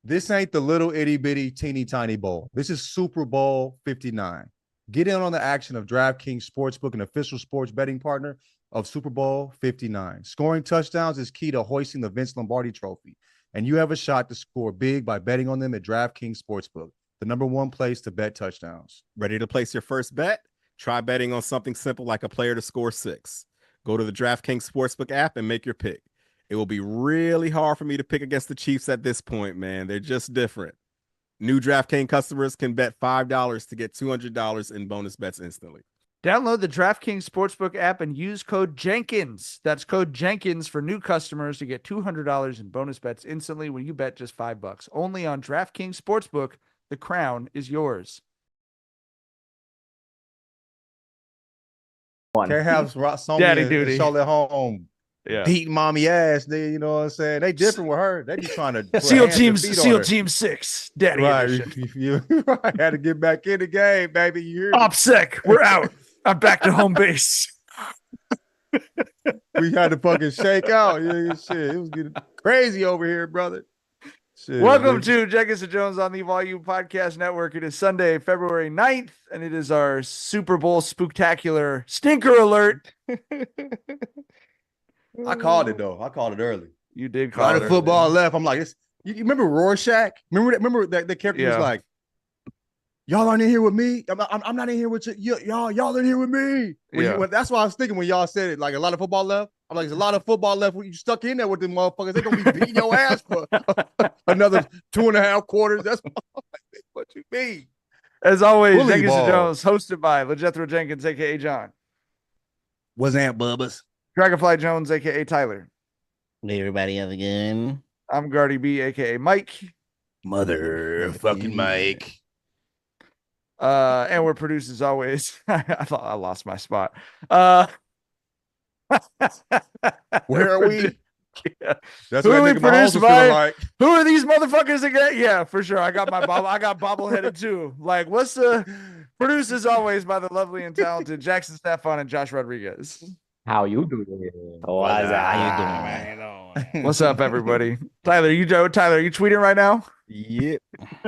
This ain't the little itty bitty teeny tiny bowl. This is Super Bowl 59. Get in on the action of DraftKings Sportsbook, an official sports betting partner of Super Bowl 59. Scoring touchdowns is key to hoisting the Vince Lombardi trophy, and you have a shot to score big by betting on them at DraftKings Sportsbook, the #1 place to bet touchdowns. Ready to place your first bet? Try betting on something simple like a player to score 6. Go to the DraftKings Sportsbook app and make your pick. It will be really hard for me to pick against the Chiefs at this point, man. They're just different. New DraftKings customers can bet $5 to get $200 in bonus bets instantly. Download the DraftKings Sportsbook app and use code Jenkins. That's code Jenkins for new customers to get $200 in bonus bets instantly when you bet just $5. Only on DraftKings Sportsbook. The crown is yours. Can't have Sonya Daddy and duty. Charlotte home beating mommy ass. You know what I'm saying? They different with her. They just trying to SEAL Team 6. Daddy edition. You right. Had to get back in the game, baby. You hear me? OPSEC, we're out. I'm back to home base. We had to fucking shake out. Yeah, shit. It was getting crazy over here, brother. Shit, Welcome to Jenkins and Jones on the Volume Podcast Network. It is Sunday, February 9th, and it is our Super Bowl spooktacular stinker alert. I called it, though. I called it early. You did call it the football left. I'm like, you remember Rorschach? Remember that the character was like, y'all aren't in here with me. I'm not in here with you. Y'all in here with me. That's why I was thinking when y'all said it, like a lot of football left. I'm like, there's a lot of football left. You stuck in there with them motherfuckers. They're going to be beating your ass for another 2.5 quarters. That's what you mean. As always, Jenkins and Jones, hosted by LeJethro Jenkins, a.k.a. John. What's that, Bubbas? Dragonfly Jones, a.k.a. Tyler. Hey, everybody, how's it going? I'm Gardy B, a.k.a. Mike. Motherfucking Mike. And we're produced as always. I thought I lost my spot. Where are we? Yeah. That's what I think Mahomes was feeling like. Who are these motherfuckers again? Yeah, for sure. I got my bobbleheaded too. Like, what's the produced as always by the lovely and talented Jackson Stefan and Josh Rodriguez. How you doing? Oh, how you doing, man? What's up, everybody? Tyler, you tweeting right now? Yep.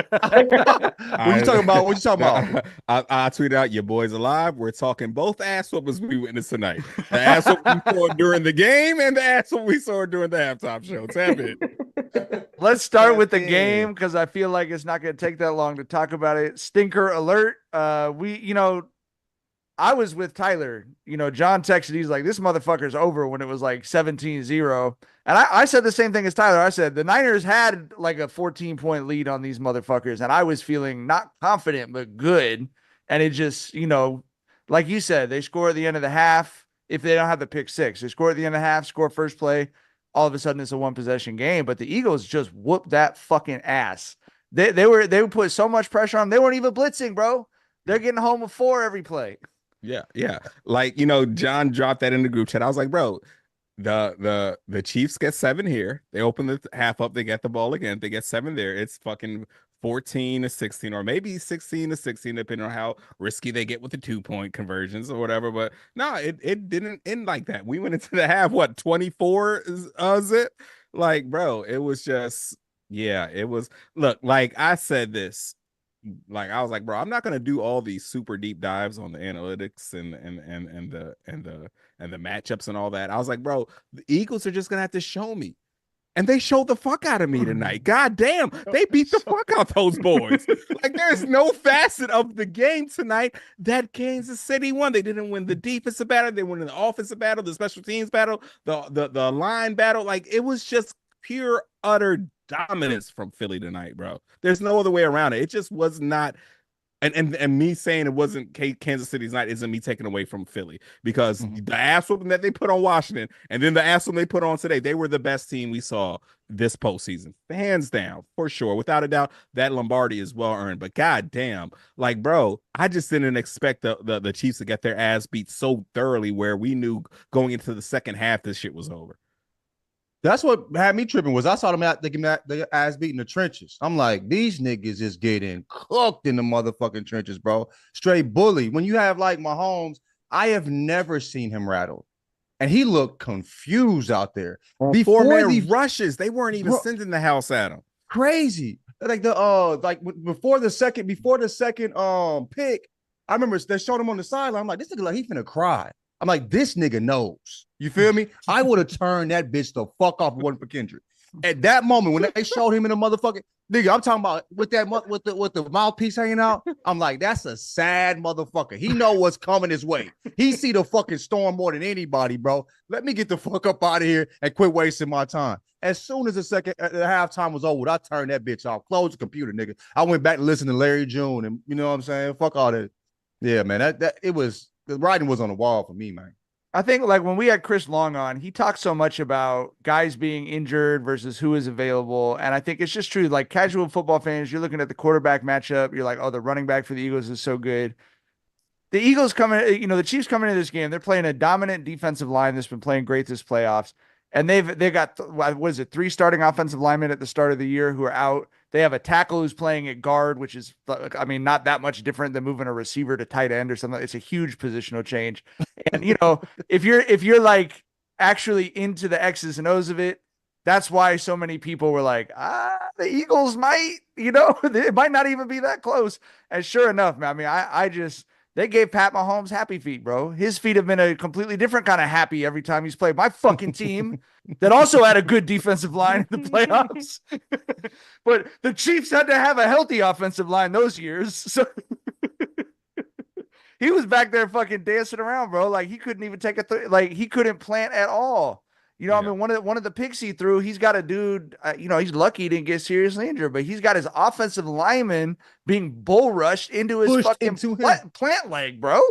What you talking about? I tweeted out, your boys alive. We're talking both ass whoopers we witnessed tonight. The ass whoop we saw during the game and the ass whoop we saw during the halftime show. Tap it. Let's start with the game because I feel like it's not going to take that long to talk about it. Stinker alert. I was with Tyler. John texted, he's like, this motherfucker's over when it was like 17-0. And I said the same thing as Tyler. I said the Niners had like a 14-point lead on these motherfuckers. And I was feeling not confident, but good. And it just, like you said, they score at the end of the half. If they don't have the pick six, they score at the end of the half, score first play. All of a sudden it's a 1-possession game. But the Eagles just whooped that fucking ass. They would put so much pressure on them. They weren't even blitzing, bro. They're getting home with 4 every play. Yeah. Like, John dropped that in the group chat. I was like, bro, the Chiefs get 7 here. They open the half up. They get the ball again. They get 7 there. It's fucking 14-16 or maybe 16-16, depending on how risky they get with the 2-point conversions or whatever. But no, it didn't end like that. We went into the half, 24 is it? Like, bro, it was just, it was, look, like I said this. Like I was like, bro, I'm not gonna do all these super deep dives on the analytics and the matchups and all that. I was like, bro, the Eagles are just gonna have to show me. And they showed the fuck out of me tonight. God damn, they beat the fuck out those boys. Like, there's no facet of the game tonight that Kansas City won. They didn't win the defensive battle, they won the offensive battle, the special teams battle, the line battle. Like, it was just pure utter dominance from Philly tonight, bro. There's no other way around it. It just was not, and me saying it wasn't Kansas City's night isn't me taking away from Philly, because the ass whooping that they put on Washington and then the ass whooping they put on today, they were the best team we saw this postseason, hands down, for sure, without a doubt. That Lombardi is well earned, but god damn, like, bro, I just didn't expect the Chiefs to get their ass beat so thoroughly where we knew going into the second half this shit was over. That's what had me tripping was I saw them their ass beating the trenches. I'm like, these niggas is getting cooked in the motherfucking trenches, bro. Straight bully. When you have like Mahomes, I have never seen him rattled. And he looked confused out there. Before these rushes, they weren't even sending the house at him. Crazy. like before the second pick, I remember they showed him on the sideline. I'm like, this nigga like he finna cry. I'm like, this nigga knows. You feel me? I would have turned that bitch the fuck off if it wasn't for Kendrick. At that moment, when they showed him in the motherfucking nigga, I'm talking about with the mouthpiece hanging out. I'm like, that's a sad motherfucker. He know what's coming his way. He see the fucking storm more than anybody, bro. Let me get the fuck up out of here and quit wasting my time. As soon as the halftime was over, I turned that bitch off. Close the computer, nigga. I went back to listen to Larry June, and you know what I'm saying? Fuck all that. Yeah, man. The writing was on the wall for me, man. I think like when we had Chris Long on, he talked so much about guys being injured versus who is available. And I think it's just true. Like casual football fans, you're looking at the quarterback matchup. You're like, oh, the running back for the Eagles is so good. The Eagles the Chiefs coming into this game, they're playing a dominant defensive line that's been playing great this playoffs. And they've got, what is it, 3 starting offensive linemen at the start of the year who are out. They have a tackle who's playing at guard, which is, I mean, not that much different than moving a receiver to tight end or something. It's a huge positional change. And, if you're like actually into the X's and O's of it, that's why so many people were like, the Eagles might, it might not even be that close. And sure enough, man, I mean, they gave Pat Mahomes happy feet, bro. His feet have been a completely different kind of happy every time he's played. My fucking team that also had a good defensive line in the playoffs. But the Chiefs had to have a healthy offensive line those years. So he was back there fucking dancing around, bro. Like he couldn't even take he couldn't plant at all. I mean, one of the picks he threw, he's got a dude, he's lucky he didn't get seriously injured, but he's got his offensive lineman being bull rushed into his fucking plant leg, bro.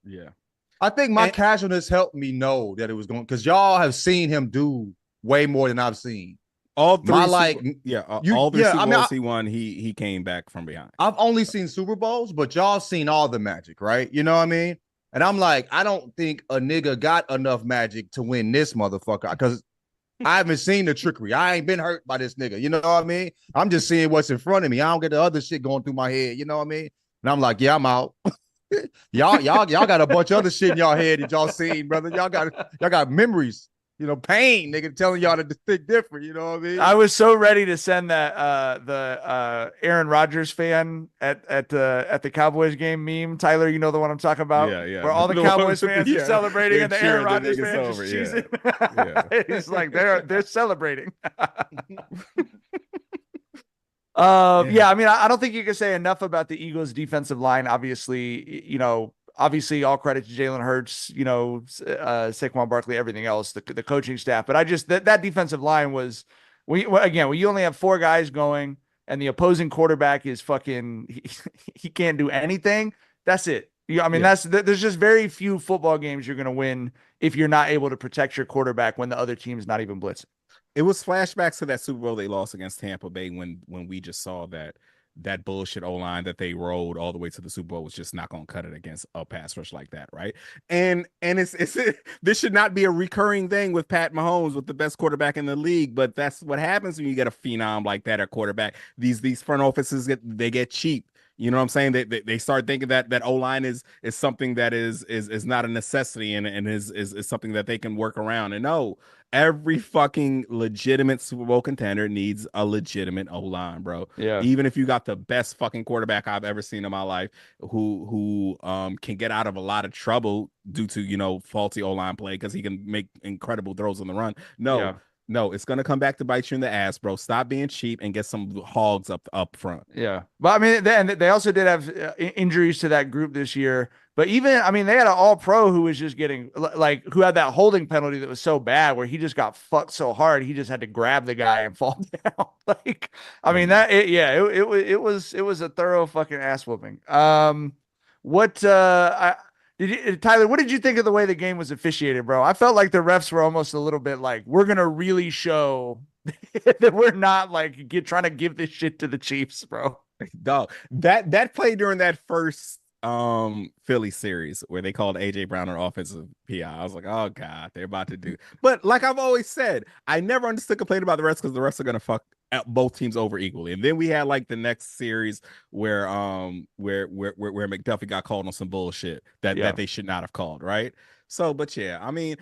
Yeah. I think my casualness helped me know that it was going, because y'all have seen him do way more than I've seen. All three, all the Super Bowls he won, he came back from behind. I've only seen Super Bowls, but y'all seen all the magic, right? You know what I mean? And I'm like, I don't think a nigga got enough magic to win this motherfucker, because I haven't seen the trickery. I ain't been hurt by this nigga. You know what I mean? I'm just seeing what's in front of me. I don't get the other shit going through my head. You know what I mean? And I'm like, yeah, I'm out. y'all got a bunch of other shit in y'all head that y'all seen, brother. Y'all got memories. Pain, nigga, telling y'all to think different. You know what I mean? I was so ready to send that the Aaron Rodgers fan at the Cowboys game meme. Tyler, you know the one I'm talking about? Yeah. Where all the Cowboys fans are celebrating and the Aaron Rodgers fans just choosing. It's like they're celebrating. I mean, I don't think you can say enough about the Eagles' defensive line. Obviously, all credit to Jalen Hurts, Saquon Barkley, everything else, the coaching staff. But I just that defensive line was, when you only have 4 guys going and the opposing quarterback is fucking, he can't do anything. That's it. There's just very few football games you're going to win if you're not able to protect your quarterback when the other team's not even blitzing. It was flashbacks to that Super Bowl they lost against Tampa Bay when we just saw that bullshit O-line that they rolled all the way to the Super Bowl was just not going to cut it against a pass rush like that, right? And it's this should not be a recurring thing with Pat Mahomes, with the best quarterback in the league, but that's what happens when you get a phenom like that at quarterback. These front offices get cheap. You know what I'm saying? They start thinking that O-line is something that is not a necessity and is something that they can work around. And no, every fucking legitimate Super Bowl contender needs a legitimate O-line, bro. Yeah. Even if you got the best fucking quarterback I've ever seen in my life, who can get out of a lot of trouble due to faulty O-line play because he can make incredible throws on the run. No, it's gonna come back to bite you in the ass, bro. Stop being cheap and get some hogs up front. Yeah, but I mean, they also did have injuries to that group this year. But even, I mean, they had an All-Pro who was just getting who had that holding penalty that was so bad where he just got fucked so hard he just had to grab the guy and fall down. It was a thorough fucking ass whooping. Tyler, what did you think of the way the game was officiated, bro? I felt like the refs were almost a little bit like, we're going to really show that we're not trying to give this shit to the Chiefs, bro. Dog, that play during that first Philly series where they called AJ Brown an offensive PI. I was like, oh God, they're about to do. But like I've always said, I never understood complaining about the refs because the refs are going to fuck both teams over equally. And then we had the next series where McDuffie got called on some bullshit that they should not have called, right? So, but yeah, I mean,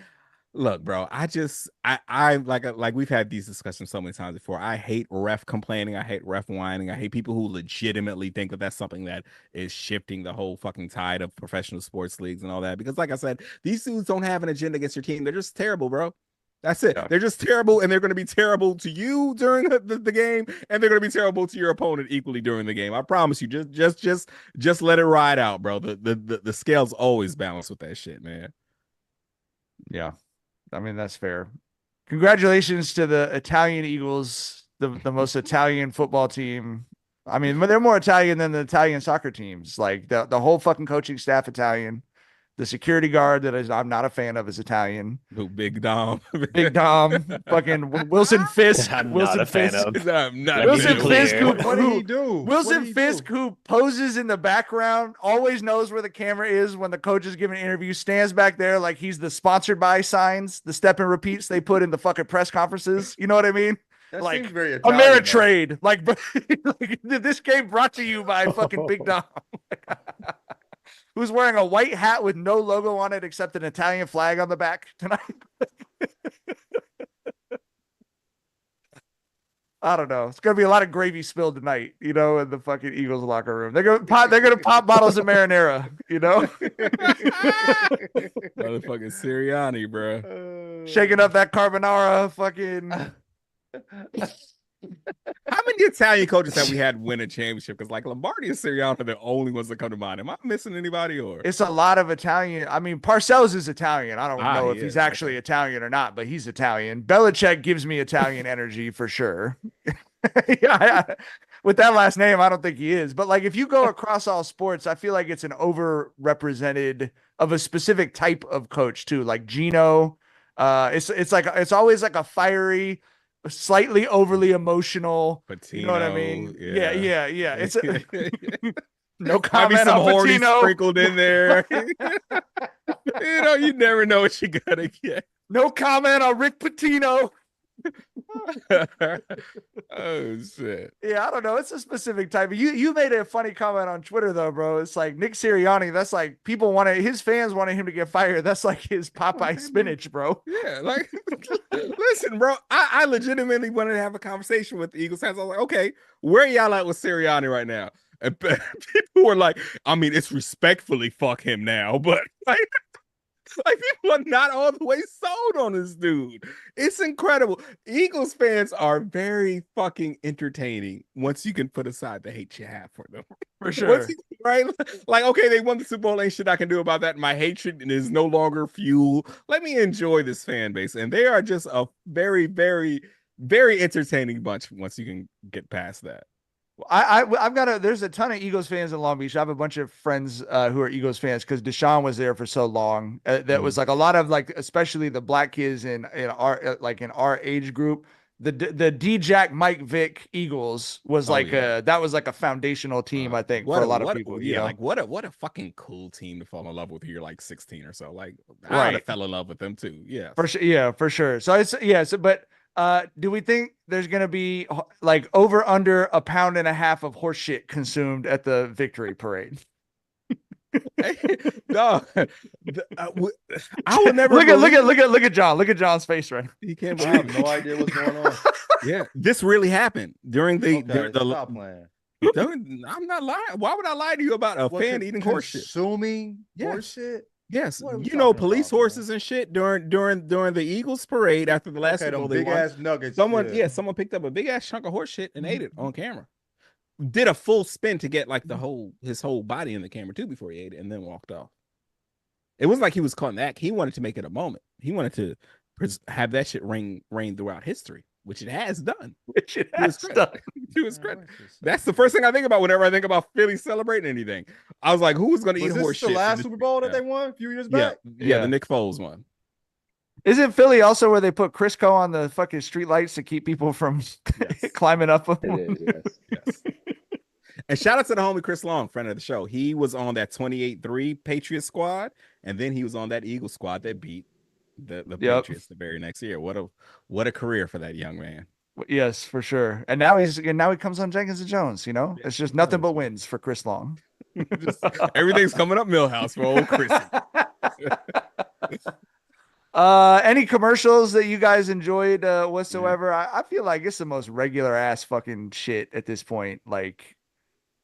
Look, bro, I like we've had these discussions so many times before. I hate ref complaining. I hate ref whining. I hate people who legitimately think that that's something that is shifting the whole fucking tide of professional sports leagues and all that. Because, like I said, these dudes don't have an agenda against your team. They're just terrible, bro. That's it. Yeah. They're just terrible, and they're going to be terrible to you during the game, and they're going to be terrible to your opponent equally during the game. I promise you. Just let it ride out, bro. The scales always balance with that shit, man. Yeah. I mean, that's fair. Congratulations to the Italian Eagles, the most Italian football team. I mean, they're more Italian than the Italian soccer teams. Like the whole fucking coaching staff Italian. The security guard I'm not a fan of is Italian. Who, Big Dom? Big Dom, fucking Wilson Fisk. I'm Wilson not a fan Fisk. of. I'm not Wilson Fisk, What did he do? Wilson Fisk, who poses in the background, always knows where the camera is when the coach is giving an interview, stands back there like he's the sponsored by signs, the step and repeats they put in the fucking press conferences. You know what I mean? That like seems very Italian, Ameritrade. Like, this game brought to you by fucking Big Dom. Who's wearing a white hat with no logo on it except an Italian flag on the back tonight. I don't know. It's gonna be a lot of gravy spilled tonight, in the fucking Eagles locker room. They're gonna pop bottles of marinara, Motherfucking Sirianni, bro. Shaking up that carbonara, fucking. How many Italian coaches have we had win a championship? Because like Lombardi and Sirianni are the only ones that come to mind. Am I missing anybody? Or it's a lot of Italian. I mean, Parcells is Italian. I don't know if he's actually okay. Italian or not, but he's Italian. Belichick gives me Italian energy for sure. With that last name, I don't think he is. But like, if you go across all sports, I feel like it's an overrepresented of a specific type of coach too. Like Gino, it's always like a fiery, slightly overly emotional. Patino, you know what I mean? Yeah. It's no Might be comment some on horny Patino. sprinkled in there. You never know what you're gonna get. No comment on Rick Pitino. Oh shit. Yeah, I don't know. It's a specific type. You made a funny comment on Twitter though, bro. It's like Nick Sirianni. That's like his fans wanted him to get fired. That's like his Popeye spinach, bro. Yeah, like listen, bro. I legitimately wanted to have a conversation with the Eagles fans. I was like, okay, where y'all at with Sirianni right now? And people were like, I mean, it's respectfully fuck him now, but like people are not all the way sold on this dude. It's incredible. Eagles fans are very fucking entertaining once you can put aside the hate you have for them. For sure. Right? Like, okay, they won the Super Bowl. Ain't shit I can do about that. My hatred is no longer fuel. Let me enjoy this fan base. And they are just a very, very, very entertaining bunch once you can get past that. There's a ton of Eagles fans in Long Beach. I have a bunch of friends who are Eagles fans because Deshaun was there for so long. That was like a lot of like, especially the black kids in our age group. The D-Jack Mike Vick Eagles was that was like a foundational team, I think, for a lot of people. Yeah, like what a fucking cool team to fall in love with. You're like 16 or so. Like I Right. would have fell in love with them too. Yeah, for sure. Yeah, for sure. So but do we think there's going to be like over under 1.5 pounds of horse shit consumed at the victory parade? No, I will never look at John. Look at John's face, right? He can't I have believe. no idea what's going on. Yeah, this really happened during the Stop playing. I'm not lying. Why would I lie to you about a fan eating horse shit? Consuming horse shit? Yes, What are we you know, talking police about, horses and shit during the Eagles parade after the last Super Bowl. big ass nuggets. Someone picked up a big ass chunk of horse shit and ate it on camera. Did a full spin to get like his whole body in the camera too before he ate it, and then walked off. It was like he was caught in the act. He wanted to make it a moment. He wanted to have that shit reign throughout history, which it has done. To his credit. That's the first thing I think about whenever I think about Philly celebrating anything. I was like, who's going to eat horse shit? Was this the last Super Bowl that they won a few years back? Yeah, the Nick Foles one. Isn't Philly also where they put Crisco on the fucking street lights to keep people from climbing up them? Yes. And shout out to the homie Chris Long, friend of the show. He was on that 28-3 Patriots squad, and then he was on that Eagles squad that beat the Patriots the very next year. What a career for that young man. Yes, for sure. And now he comes on Jenkins and Jones. It's just nothing but wins for Chris Long. Everything's coming up Millhouse for old Chris. Any commercials that you guys enjoyed whatsoever? I feel like it's the most regular ass fucking shit at this point. Like,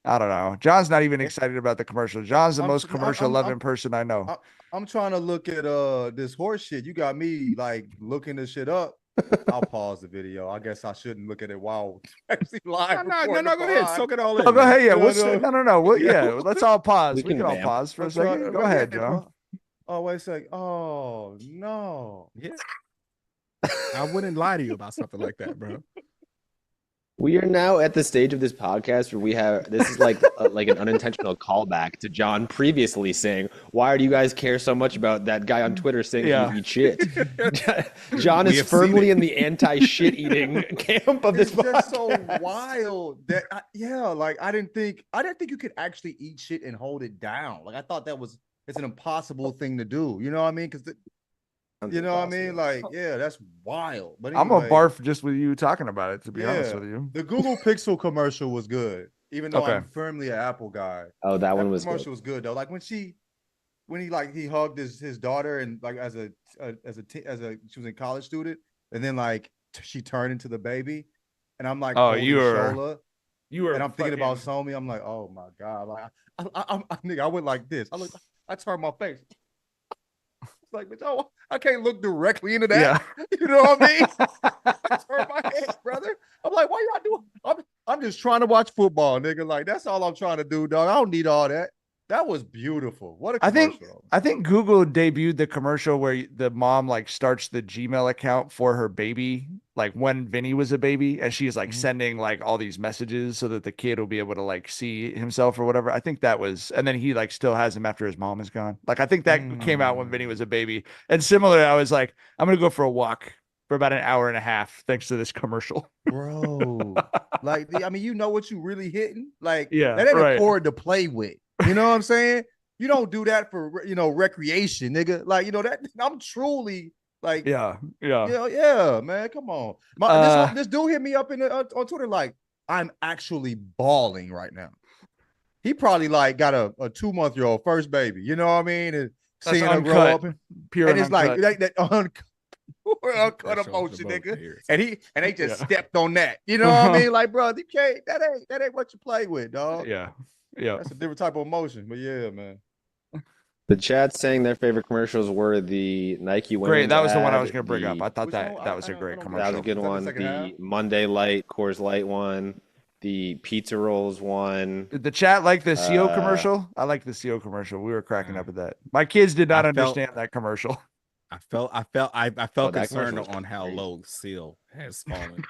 I don't know. John's not even excited about the commercial. John's the most commercial loving person I know. I'm trying to look at this horse shit. You got me like looking this shit up. I'll pause the video. I guess I shouldn't look at it while actually live. No, go ahead. Soak it all in. Oh, go ahead. Yeah. No. Well, yeah. Let's all pause. We can all vamp. pause for a second. Go ahead, John. Oh, wait a second. Oh, no. Yeah. I wouldn't lie to you about something like that, bro. We are now at the stage of this podcast where this is like an unintentional callback to John previously saying, "Why do you guys care so much about that guy on Twitter saying you eat shit?" John is firmly in the anti-shit eating camp of this podcast. It's just so wild that I didn't think you could actually eat shit and hold it down. Like I thought it's an impossible thing to do. You know what I mean? Because you know what I mean? Like, yeah, that's wild. But anyway, I'm a barf just with you talking about it, to be honest with you. The Google Pixel commercial was good, even though I'm firmly an Apple guy. Oh, that one was commercial was good though. Like when he hugged his daughter and like as she was a college student, and then like she turned into the baby, and I'm like, you were, and I'm thinking about Somi. I'm like, oh my god, like I went like this. I turned my face. Like, bitch, I can't look directly into that. Yeah. You know what I mean? I turn my head, brother. I'm like, why y'all doing? I'm just trying to watch football, nigga. Like, that's all I'm trying to do, dog. I don't need all that. That was beautiful. What a commercial. I think Google debuted the commercial where the mom like starts the Gmail account for her baby, like when Vinny was a baby, and she's like sending like all these messages so that the kid will be able to like see himself or whatever. I think that was, and then he like still has him after his mom is gone. Like I think that came out when Vinny was a baby. And similarly, I was like, I'm gonna go for a walk for about an hour and a half thanks to this commercial. Bro. Like, I mean, you know what you really hitting? Like, yeah, that ain't important to play with. You know what I'm saying? You don't do that for recreation, nigga. Like, that I'm truly like, yeah, man. Come on, this dude hit me up on Twitter like, I'm actually bawling right now. He probably like got a 2-month-old first baby. You know what I mean? And seeing her grow up, and it's like that uncut emotion, nigga. And they just stepped on that. You know what I mean? Like, bro, you can't. That ain't what you play with, dog. Yeah. That's a different type of emotion, but yeah, man. The chat saying their favorite commercials were the Nike women's Great, that was the one I was going to bring up. I thought that was a great commercial. That was a good one. The Monday Light, Coors Light one, the pizza rolls one. Did the chat like the CO commercial? I like the CO commercial. We were cracking up at that. My kids did not understand that commercial. I felt concerned on how low Seal has fallen.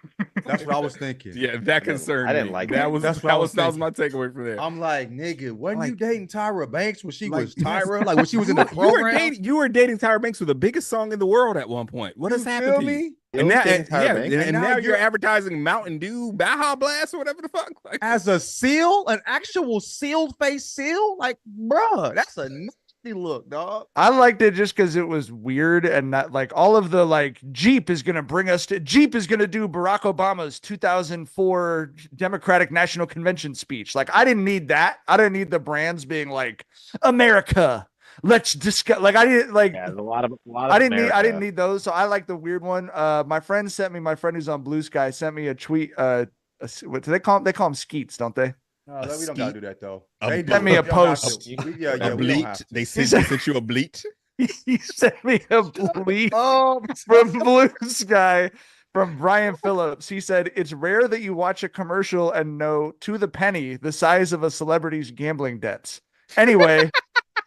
That's what I was thinking. Yeah, that concerned me. I didn't like that. That was my takeaway from that. I'm like, nigga, wasn't you dating Tyra Banks when she was Tyra? Like when she was in the program? You were dating Tyra Banks with the biggest song in the world at one point. What has happened to you? And now you're advertising Mountain Dew, Baja Blast, or whatever the fuck. Like, as a seal, an actual sealed face seal? Like, bruh, that's a look, dog. I liked it just because it was weird and not like all of the like Jeep is gonna do Barack Obama's 2004 Democratic National Convention speech. Like I didn't need that. I didn't need the brands being like America. Let's discuss. Like I didn't like. Yeah, a lot of. I didn't need those. So I like the weird one. My friend who's on Blue Sky sent me a tweet. What do they call them? They call them skeets, don't they? No, we don't gotta do that though. They sent me a post. A bleat. They sent you a bleat. He sent me a bleat from Blue Sky from Brian Phillips. He said, "It's rare that you watch a commercial and know to the penny the size of a celebrity's gambling debts. Anyway,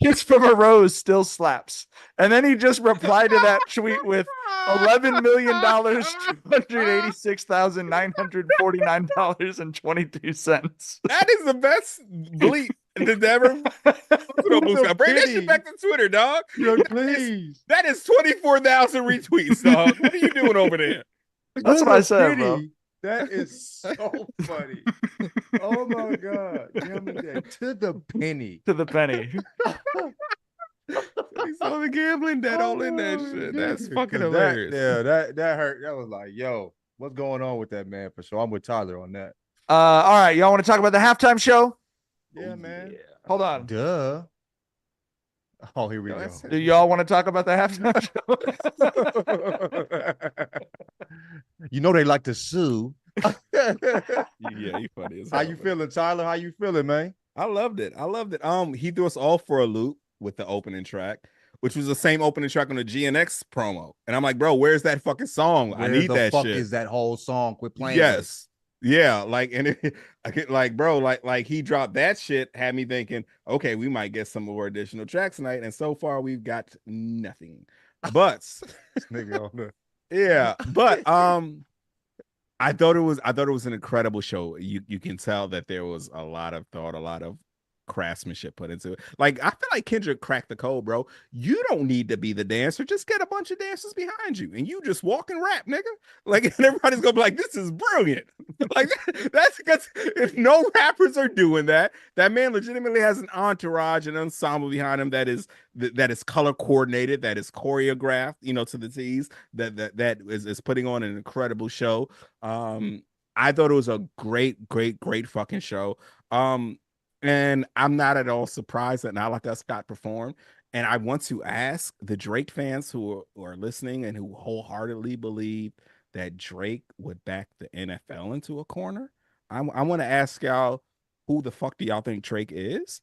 Kiss from a Rose still slaps." And then he just replied to that tweet with $11,286,949.22. That is the best bleep that ever. Bring that shit back to Twitter, dog. Yo, please. That is 24,000 retweets, dog. What are you doing over there? That's what I said, bro. That is so funny. Oh my god. To the penny. To the penny. He saw the gambling debt all in that shit. That's fucking hilarious. That hurt. That was like, yo, what's going on with that, man? For sure. I'm with Tyler on that. All right. Y'all want to talk about the halftime show? Yeah, man. Hold on. Duh. Oh, here we go. Do y'all want to talk about the halftime show? You know they like to sue. Yeah, you funny as hell. How you feeling, Tyler? How you feeling, man? I loved it. He threw us all for a loop with the opening track, which was the same opening track on the GNX promo. And I'm like, bro, where's that fucking song? I need that shit. Where the fuck is that whole song? Quit playing. Yes. Yeah, like, and I get like, bro, like he dropped that shit, had me thinking, okay, we might get some more additional tracks tonight, and so far we've got nothing. But yeah, but I thought it was an incredible show. You can tell that there was a lot of thought, a lot of craftsmanship put into it. Like, I feel like Kendrick cracked the code, bro. You don't need to be the dancer. Just get a bunch of dancers behind you and you just walk and rap, nigga. Like, and everybody's gonna be like, this is brilliant. Like, that's because if no rappers are doing that, that man legitimately has an entourage, an ensemble behind him that is color coordinated, that is choreographed, to the T's, that is putting on an incredible show. I thought it was a great fucking show. And I'm not at all surprised that Not Like Us got performed. And I want to ask the Drake fans who are listening and who wholeheartedly believe that Drake would back the NFL into a corner. I want to ask y'all, who the fuck do y'all think Drake is?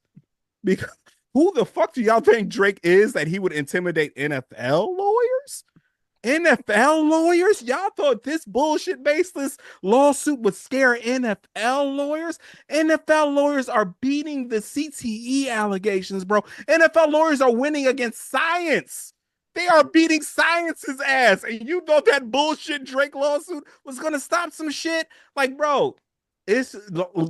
Because who the fuck do y'all think Drake is that he would intimidate NFL lawyers? NFL lawyers? Y'all thought this bullshit baseless lawsuit would scare NFL lawyers? NFL lawyers are beating the CTE allegations, bro. NFL lawyers are winning against science. They are beating science's ass. And you thought that bullshit Drake lawsuit was going to stop some shit? Like, bro, it's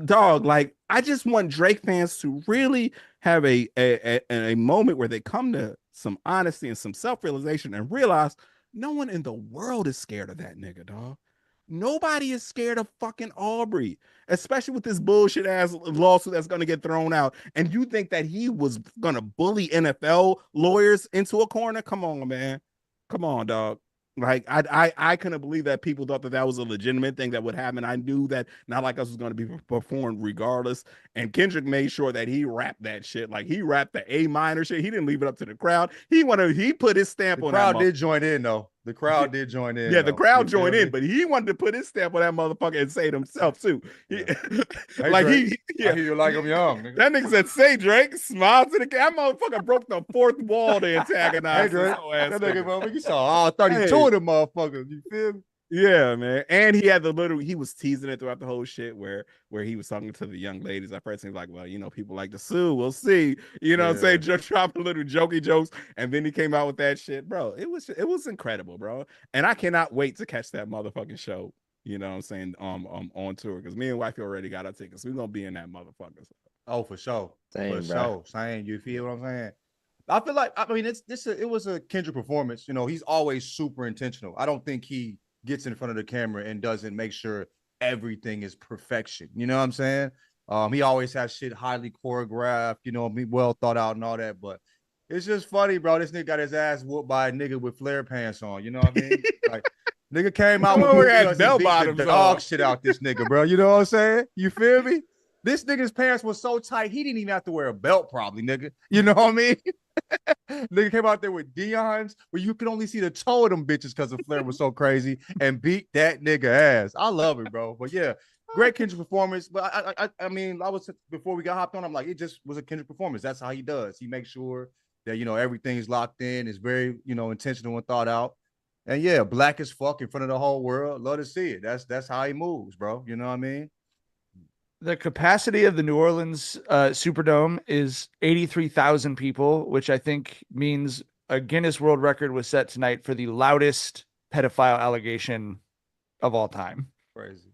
dog. Like, I just want Drake fans to really have a moment where they come to some honesty and some self-realization and realize no one in the world is scared of that nigga, dog. Nobody is scared of fucking Aubrey, especially with this bullshit ass lawsuit that's going to get thrown out. And you think that he was going to bully NFL lawyers into a corner? Come on, man. Come on, dog. Like, I couldn't believe that people thought that was a legitimate thing that would happen. I knew that Not Like Us was going to be performed regardless. And Kendrick made sure that he rapped that shit. Like, he rapped the A minor shit. He didn't leave it up to the crowd. He put his stamp on that. The crowd did join in, though. The crowd did join in. Yeah, the crowd joined in, but he wanted to put his stamp on that motherfucker and say it himself too. Yeah. Hey, like Drake, I hear you like him young. Nigga. That nigga said, "Say Drake." Smile to the camera. That motherfucker broke the fourth wall to antagonize. Hey Drake, that nigga, you saw all 32 of them motherfuckers. You feel me? Yeah, man. And he had he was teasing it throughout the whole shit where he was talking to the young ladies. At first, he was like, well, people like to sue. We'll see. What I'm saying? Just dropping little jokey jokes. And then he came out with that shit. Bro, it was incredible, bro. And I cannot wait to catch that motherfucking show. You know what I'm saying? On tour. Because me and wifey already got our tickets. We're going to be in that motherfucker. Oh, for sure. Same, for bro. sure. Same. You feel what I'm saying? I feel like, it was a Kendrick performance. He's always super intentional. I don't think he gets in front of the camera and doesn't make sure everything is perfection. You know what I'm saying? He always has shit highly choreographed, well thought out and all that. But it's just funny, bro. This nigga got his ass whooped by a nigga with flare pants on. You know what I mean? Like, nigga came out with bell bottoms dog shit out this nigga, bro. You know what I'm saying? You feel me? This nigga's pants was so tight, he didn't even have to wear a belt, probably, nigga. You know what I mean? Nigga came out there with Dion's where you could only see the toe of them bitches because the flare was so crazy and beat that nigga ass. I love it, bro. But yeah, great Kendrick performance. But I was before we got hopped on, I'm like, it just was a Kendrick performance. That's how he does. He makes sure that everything's locked in. It's very intentional and thought out. And yeah, black as fuck in front of the whole world. Love to see it. That's how he moves, bro. You know what I mean? The capacity of the New Orleans Superdome is 83,000 people, which I think means a Guinness World Record was set tonight for the loudest pedophile allegation of all time. Crazy.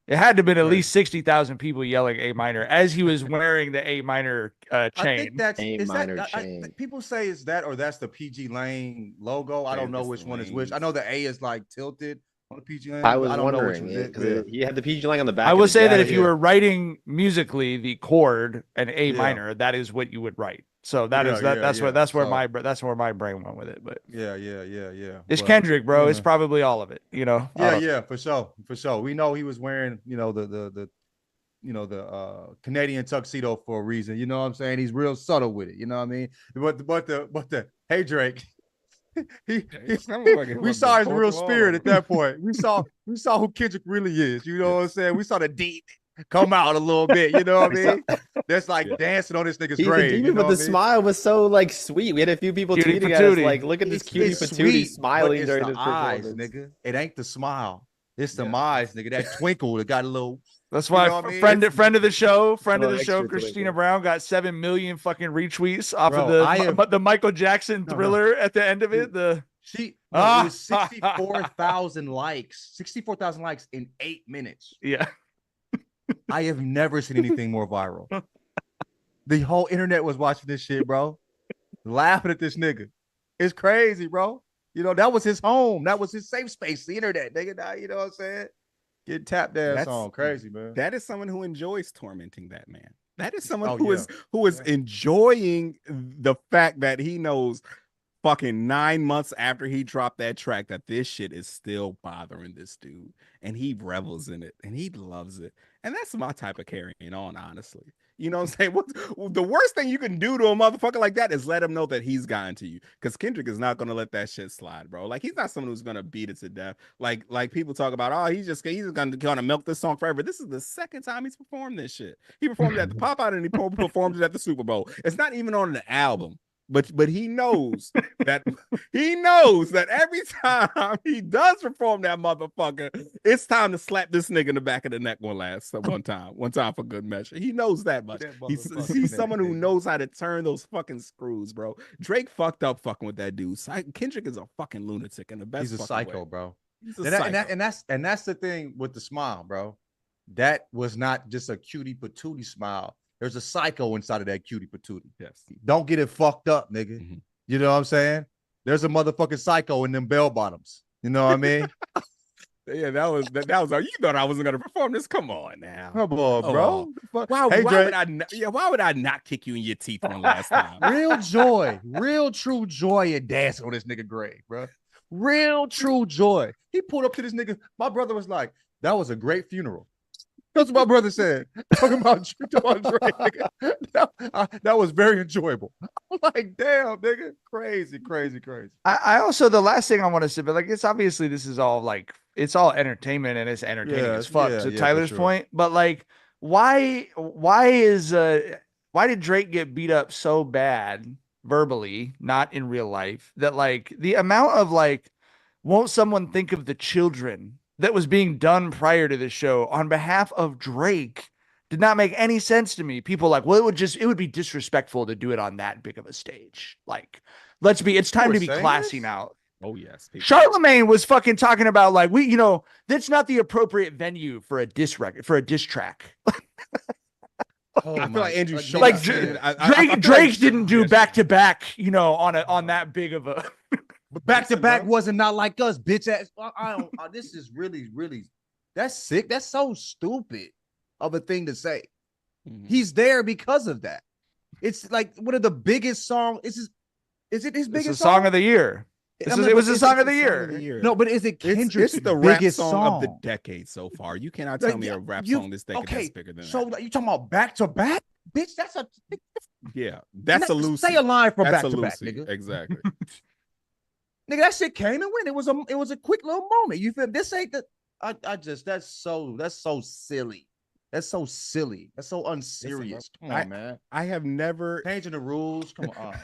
It had to have been at least 60,000 people yelling A minor as he was wearing the A minor chain. I think that's A minor chain. People say it's that or that's the PG Lane logo. I don't know which one is which. I know the A is like tilted on the PG Lane. I was wondering because he had the PG Lane on the back. I will say that if you were writing musically the chord and A minor, that is what you would write. So that's where my brain went with it. But yeah. It's Kendrick, bro. It's probably all of it, Yeah, for sure. We know he was wearing, the Canadian tuxedo for a reason. You know what I'm saying? He's real subtle with it. You know what I mean? But the hey Drake. We saw his real spirit at that point. We saw who Kendrick really is. You know what I'm saying? We saw the demon come out a little bit. You know what I mean? That's like dancing on this nigga's grave. Demon, but the smile was so like sweet. We had a few people tweeting at us like, "Look at this cutie patootie smiling during this eyes, nigga. It ain't the smile. It's the eyes, nigga. That twinkle that got a little. That's why friend of the show, Christina Brown got 7 million fucking retweets off of the Michael Jackson Thriller at the end of it. It was 64,000 likes. 64,000 likes in 8 minutes. Yeah. I have never seen anything more viral. The whole internet was watching this shit, bro. Laughing at this nigga. It's crazy, bro. You know, that was his home. That was his safe space, the internet, nigga. Now, you know what I'm saying? Get tap dance on. Crazy, man. That is someone who enjoys tormenting that man. That is someone who is enjoying the fact that he knows fucking 9 months after he dropped that track that this shit is still bothering this dude. And he revels in it and he loves it. And that's my type of carrying on, honestly. You know what I'm saying? The worst thing you can do to a motherfucker like that is let him know that he's gotten to you. Because Kendrick is not going to let that shit slide, bro. Like, he's not someone who's going to beat it to death. Like people talk about, oh, he's just going to milk this song forever. This is the second time he's performed this shit. He performed it at the Pop-Out and he performed it at the Super Bowl. It's not even on the album. But he knows that every time he does perform that motherfucker, it's time to slap this nigga in the back of the neck one time for good measure. He knows that much. He's someone who knows how to turn those fucking screws, bro. Drake fucked up fucking with that dude. Kendrick is a fucking lunatic in the best. He's a psycho, way. Bro. And that's the thing with the smile, bro. That was not just a cutie patootie smile. There's a psycho inside of that cutie patootie. Yes. Don't get it fucked up, nigga. Mm-hmm. You know what I'm saying? There's a motherfucking psycho in them bell bottoms. You know what I mean? Yeah, that was you thought I wasn't gonna perform this. Come on now. Come on, bro. Why would I not kick you in your teeth one last time? Real true joy in dancing on this nigga grave, bro. Real true joy. He pulled up to this nigga. My brother was like, that was a great funeral. That's what my brother said. Talking about Drake, nigga. That was very enjoyable. I'm like, damn, nigga. Crazy. I also, the last thing I want to say, but like, it's obviously this is all like, it's all entertainment and it's entertaining as fuck to Tyler's point. But like, why did Drake get beat up so bad verbally, not in real life, that like the amount of like, won't someone think of the children that was being done prior to the show on behalf of Drake did not make any sense to me. People like, well, it would be disrespectful to do it on that big of a stage. Like, it's time to be classy now. Oh yes. Charlemagne was fucking talking about like, that's not the appropriate venue for a diss track. I feel like Andrew like Drake didn't do back-to-back, on that big of a But back to back wasn't not like us, bitch ass. This is really, that's sick. That's so stupid of a thing to say. Mm-hmm. He's there because of that. It's like one of the biggest songs. Is it his biggest song of the year? It was the song of the year. No, but is it Kendrick's it's the biggest song of the decade so far? You cannot tell me a rap song this decade that's bigger than that. So you talking about back to back? Bitch, that's a a loose. Say a line for back to back, nigga. Exactly. Nigga, that shit came and went. It was a quick little moment. You feel this ain't the that's so silly. That's so silly. That's so unserious. Come on, man. I have never changing the rules. Come on.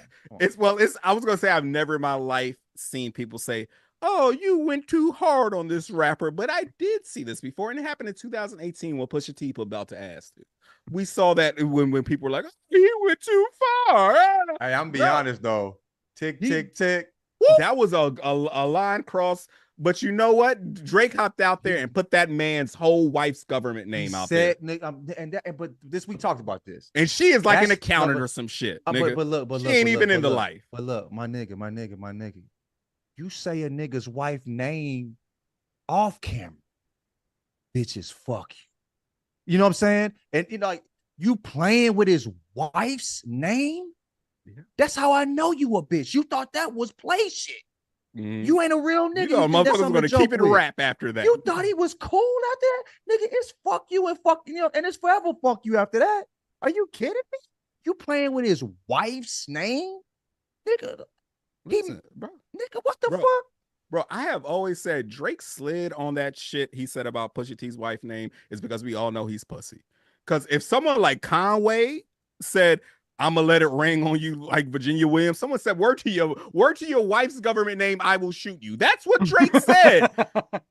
I was gonna say I've never in my life seen people say, oh, you went too hard on this rapper, but I did see this before, and it happened in 2018 when Pusha T put About to Ass. We saw that when people were like, oh, he went too far. Hey, I'm be honest though. Tick, tick, tick. That was a line cross, but you know what? Drake hopped out there and put that man's whole wife's government name out there. But we talked about this, and she is like an accountant or some shit. But look, she ain't even in the life. But look, my nigga, you say a nigga's wife name off camera, bitches, fuck you. You know what I'm saying? And like you playing with his wife's name. Yeah. That's how I know you a bitch. You thought that was play shit. You ain't a real nigga. You know, motherfuckers gonna keep it rap after that. You thought he was cool out there, nigga? It's fuck you and fuck you, and it's forever fuck you after that. Are you kidding me? You playing with his wife's name, nigga? Listen, bro. Nigga, what the fuck? Bro, I have always said Drake slid on that shit he said about Pusha T's wife name is because we all know he's pussy. Because if someone like Conway said, I'm gonna let it ring on you like Virginia Williams, someone said, word to your wife's government name, I will shoot you. That's what Drake said.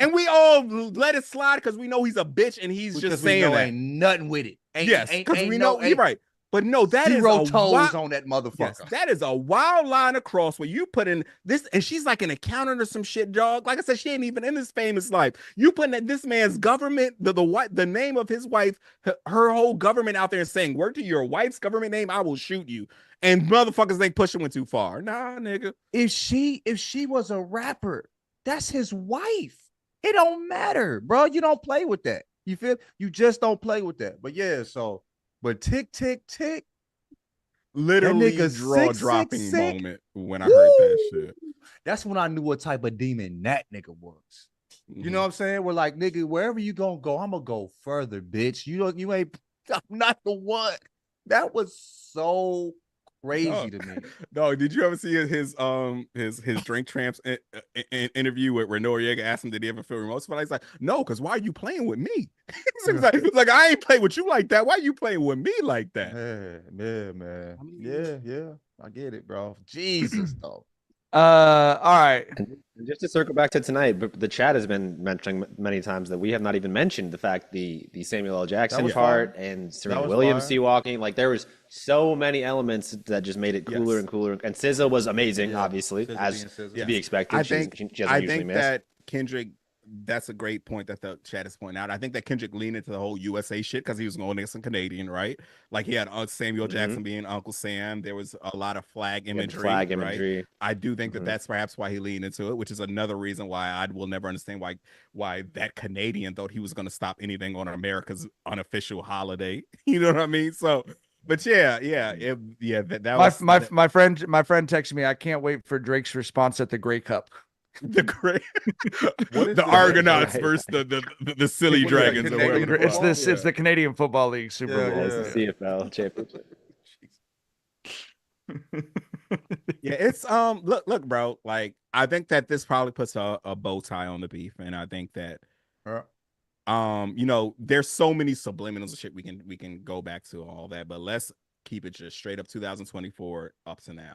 And we all let it slide because we know he's a bitch and he's just saying that. Ain't nothing with it. Yes, because we know you're right. But no, that is zero toes on that motherfucker. Yes, that is a wild line across where you put in this, and she's like an accountant or some shit, dog. Like I said, she ain't even in this famous life. You putting this man's government, the name of his wife, her whole government out there and saying, word to your wife's government name, I will shoot you. And motherfuckers think pushing went too far. Nah, nigga. If she was a rapper, that's his wife. It don't matter, bro. You don't play with that. You feel? You just don't play with that. But yeah, so. But tick, tick, tick. Literally jaw-dropping moment when I heard that shit. That's when I knew what type of demon that nigga was. You know what I'm saying? We're like, nigga, wherever you gonna go, I'm gonna go further, bitch. You ain't, I'm not the one. That was so crazy to me. No, did you ever see his Drink Tramps interview with Noriega? Asked him, did he ever feel remorseful? But he's like, no, because why are you playing with me? He's like, I ain't playing with you like that. Why are you playing with me like that? Yeah, man. I mean, yeah. I get it, bro. Jesus, though. All right. And just to circle back to tonight, but the chat has been mentioning many times that we have not even mentioned the fact the Samuel L. Jackson part and Serena Williams sea walking. Like there was so many elements that just made it cooler and cooler. And SZA was amazing, obviously, as to be expected. I think that Kendrick. That's a great point that the chat is pointing out. I think that Kendrick leaned into the whole USA shit because he was going against some Canadian, right? Like he had Samuel Jackson being Uncle Sam. There was a lot of flag imagery. Right? I do think that that's perhaps why he leaned into it, which is another reason why I will never understand why that Canadian thought he was going to stop anything on America's unofficial holiday. You know what I mean? So, but that was my friend texted me. I can't wait for Drake's response at the Grey Cup. The great, the Argonauts versus the silly dragons. It's the Canadian Football League Super Bowl. It's the CFL championship. It's look, bro. Like I think that this probably puts a bow tie on the beef, and I think that there's so many subliminals and shit we can go back to all that, but let's keep it just straight up 2024 up to now.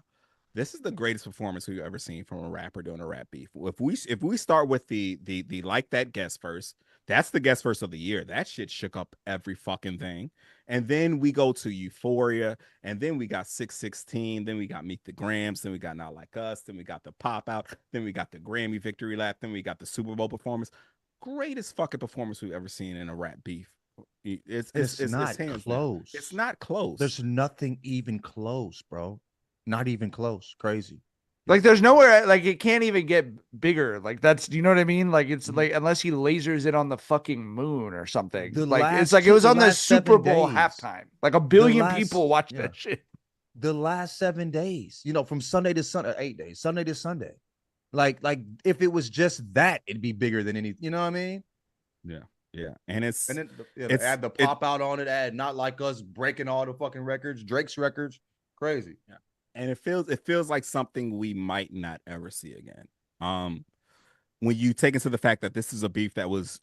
This is the greatest performance we've ever seen from a rapper doing a rap beef. If we start with the like that guest verse, that's the guest verse of the year. That shit shook up every fucking thing. And then we go to Euphoria, and then we got 616, then we got Meet the Grams, then we got Not Like Us, then we got the Pop Out, then we got the Grammy Victory Lap, then we got the Super Bowl performance. Greatest fucking performance we've ever seen in a rap beef. It's not close. It's not close. There's nothing even close, bro. Not even close. Crazy. Like there's nowhere, like it can't even get bigger. Like that's, do you know what I mean? Like it's like unless he lasers it on the fucking moon or something. It's like it was on the Super Bowl halftime. Like 1 billion people watched that shit. The last 7 days, from Sunday to Sunday, 8 days, Sunday to Sunday. Like if it was just that, it'd be bigger than anything. You know what I mean? Yeah. And then add the Pop Out on it, add Not Like Us, breaking all the fucking records, Drake's records. Crazy. Yeah. And it feels like something we might not ever see again. When you take into the fact that this is a beef that was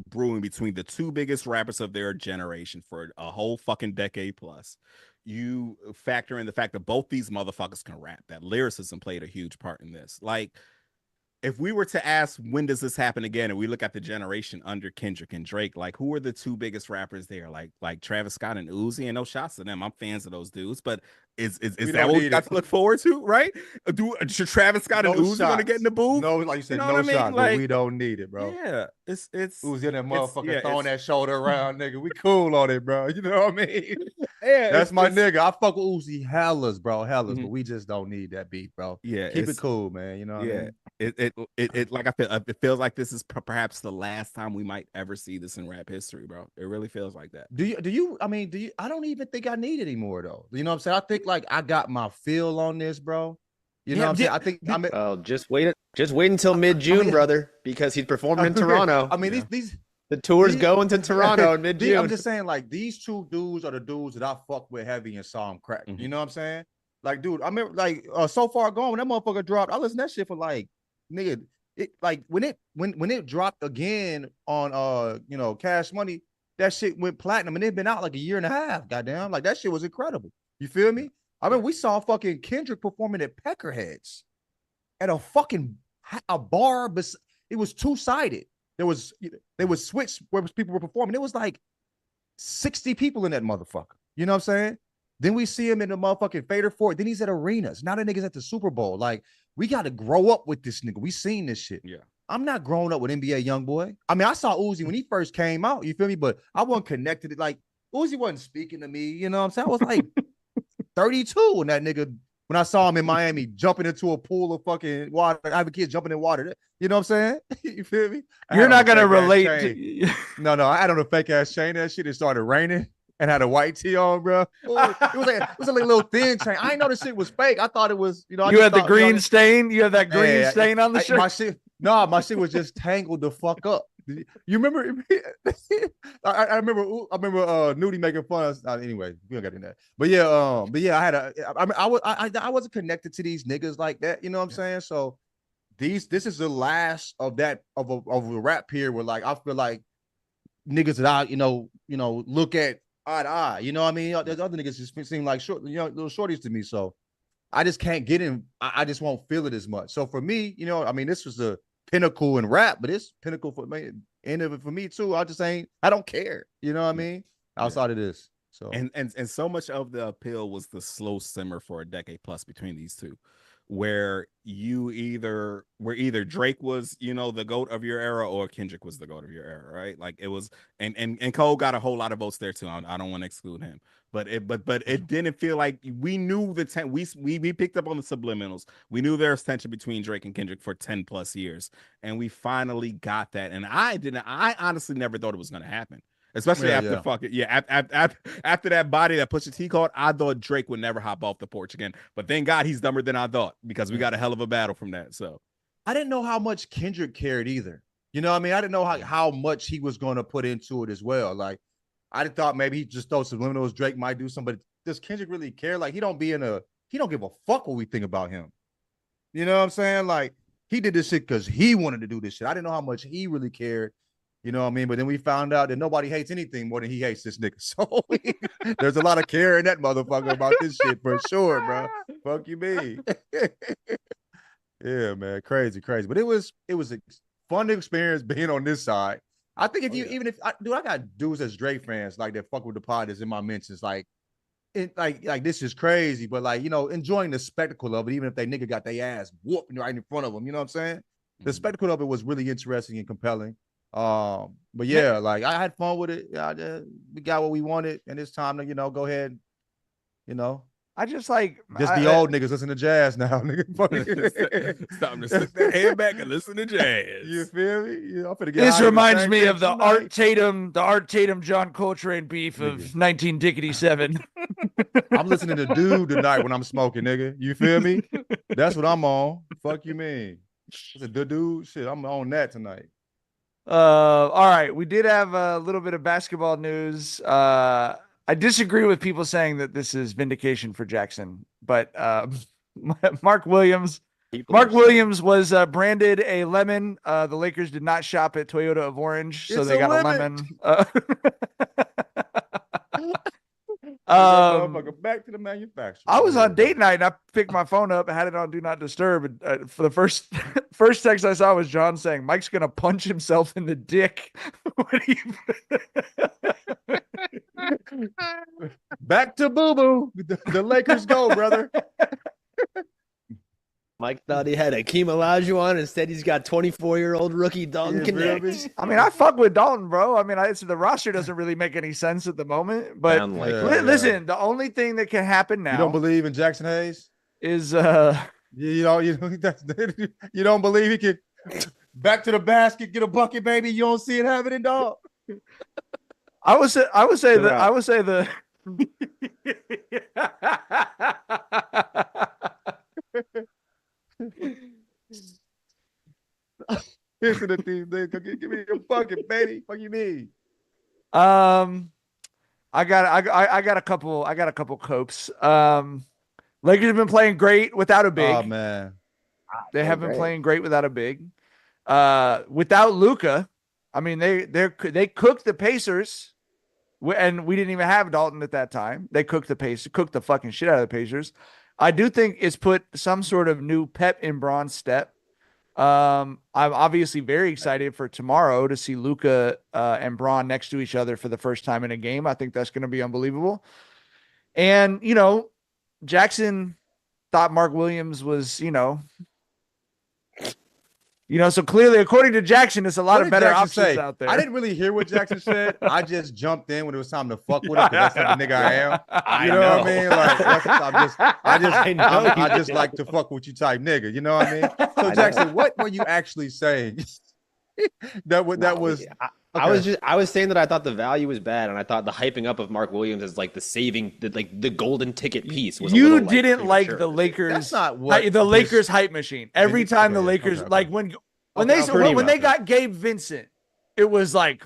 brewing between the two biggest rappers of their generation for a whole fucking decade plus, you factor in the fact that both these motherfuckers can rap. That lyricism played a huge part in this. Like, if we were to ask when does this happen again, and we look at the generation under Kendrick and Drake, like who are the two biggest rappers there? Like Travis Scott and Uzi, and no shots to them. I'm fans of those dudes, but is that what we got to look forward to, right? Should Travis Scott and Uzi going to get in the booth? No, like you said, no shot, but we don't need it, bro. Yeah, it's Uzi in that motherfucker throwing that shoulder around, nigga. We cool on it, bro. You know what I mean? Yeah, that's my nigga. I fuck with Uzi hellas, bro, but we just don't need that beat, bro. Yeah, keep it cool, man. You know what I mean? It like it feels like this is perhaps the last time we might ever see this in rap history, bro. It really feels like that. Do you I don't even think I need it anymore though. You know what I'm saying? I think like I got my feel on this, bro. You know what I'm saying? I think just wait until mid-June, brother, because he's performing in Toronto. I mean, the tour's going to Toronto in mid-June. I'm just saying, like, these two dudes are the dudes that I fuck with heavy and saw him crack. You know what I'm saying? Like, dude, I remember, like, So Far Gone, when that motherfucker dropped, I listened to that shit for like, nigga, it like when it dropped again on Cash Money, that shit went platinum, and it had been out like a year and a half. Goddamn, like that shit was incredible. You feel me? I mean, we saw fucking Kendrick performing at Peckerheads at a bar, but it was two-sided. They would switch where people were performing. It was like 60 people in that motherfucker. You know what I'm saying? Then we see him in the motherfucking Fader Fort. Then he's at arenas. Now the nigga's at the Super Bowl. Like, we got to grow up with this nigga. We seen this shit. Yeah. I'm not growing up with NBA Youngboy. I mean, I saw Uzi when he first came out. You feel me? But I wasn't connected. Like, Uzi wasn't speaking to me. You know what I'm saying? I was like 32 when that nigga, when I saw him in Miami jumping into a pool of fucking water. I have a kid jumping in water. You know what I'm saying? You feel me? You're not going to relate to... No, I had on a fake ass chain. That shit, it started raining and had a white tee on, bro. It was like a little thin chain. I didn't know the shit was fake. I thought it was, you had the green stain? You had that green stain on the shirt? My shit was just tangled the fuck up. You remember? I remember Nudie making fun of. Anyway, we don't get into that. But yeah, I wasn't connected to these niggas like that. You know what I'm saying? So this is the last of that of a rap period where, like, I feel like niggas that I look at eye to eye. You know what I mean? There's other niggas just seem like little shorties to me. So I just can't get in. I just won't feel it as much. So for me, I mean, this was the pinnacle in rap, but it's pinnacle for me, end of it for me too. I don't care. You know what I mean? Outside of this. So and so much of the appeal was the slow simmer for a decade plus between these two, where either Drake was, the GOAT of your era, or Kendrick was the GOAT of your era, right? Like it was, and Cole got a whole lot of votes there too. I don't want to exclude him. But it didn't feel like we knew we picked up on the subliminals. We knew there was tension between Drake and Kendrick for 10 plus years, and we finally got that. And I honestly never thought it was going to happen, especially after that body that Pusha T called. I thought Drake would never hop off the porch again, but thank God he's dumber than I thought, because we got a hell of a battle from that. So I didn't know how much Kendrick cared either. You know what I mean? I didn't know how much he was going to put into it as well. Like, I thought maybe he just thought subliminals Drake might do something, but does Kendrick really care? Like, he don't give a fuck what we think about him. You know what I'm saying? Like, he did this shit because he wanted to do this shit. I didn't know how much he really cared. You know what I mean? But then we found out that nobody hates anything more than he hates this nigga. So there's a lot of care in that motherfucker about this shit for sure, bro. Fuck you, me. Yeah, man, crazy. But it was a fun experience being on this side. I think I got dudes as Drake fans like that fuck with the pod is in my mentions, like this is crazy, but like, enjoying the spectacle of it, even if they nigga got their ass whooped right in front of them. You know what I'm saying? The spectacle of it was really interesting and compelling. But yeah, like I had fun with it. We got what we wanted, and it's time to go ahead. I just like the old niggas listen to jazz now. It's time to sit their head back and listen to jazz. You feel me? I'm finna get this reminds me of the Art Tatum John Coltrane beef of 1987. I'm listening to Dude tonight when I'm smoking, nigga. You feel me? That's what I'm on. Fuck you mean? It's a Dude shit. I'm on that tonight. All right, we did have a little bit of basketball news. I disagree with people saying that this is vindication for Jackson, but Mark Williams was branded a lemon. The Lakers did not shop at Toyota of Orange, so they got a lemon. Back to the manufacturer. I was on date night and I picked my phone up and had it on Do Not Disturb. And for the first text I saw was John saying, Mike's going to punch himself in the dick. Back to boo-boo. The Lakers go, brother. Mike thought he had Akeem Olajuwon. Instead, he's got 24-year-old rookie Dalton Connect. I mean, I fuck with Dalton, bro. I mean, the roster doesn't really make any sense at the moment. But listen, the only thing that can happen now. You don't believe in Jackson Hayes? Is you don't believe he can back to the basket, get a bucket, baby. You don't see it happening, dog. I would say the Listen to these niggas. Give me your bucket, baby. What you need? I got a couple copes. Lakers have been playing great without a big. Oh man, they have been playing great without a big. Without Luka, I mean they cooked the Pacers, and we didn't even have Dalton at that time. They cooked the fucking shit out of the Pacers. I do think it's put some sort of new pep in Braun's step. I'm obviously very excited for tomorrow to see Luka and Braun next to each other for the first time in a game. I think that's going to be unbelievable. And, Jackson thought Mark Williams was, so clearly, according to Jackson, there's a lot of better options out there. I didn't really hear what Jackson said. I just jumped in when it was time to fuck with it because that's like the nigga I am. You know what I mean? Like, I just like to fuck with you type nigga. You know what I mean? So Jackson, what were you actually saying? I was saying that I thought the value was bad, and I thought the hyping up of Mark Williams as like the golden ticket piece was. You didn't like the Lakers. That's not what the Lakers hype machine. Every time the Lakers when they got Gabe Vincent, it was like,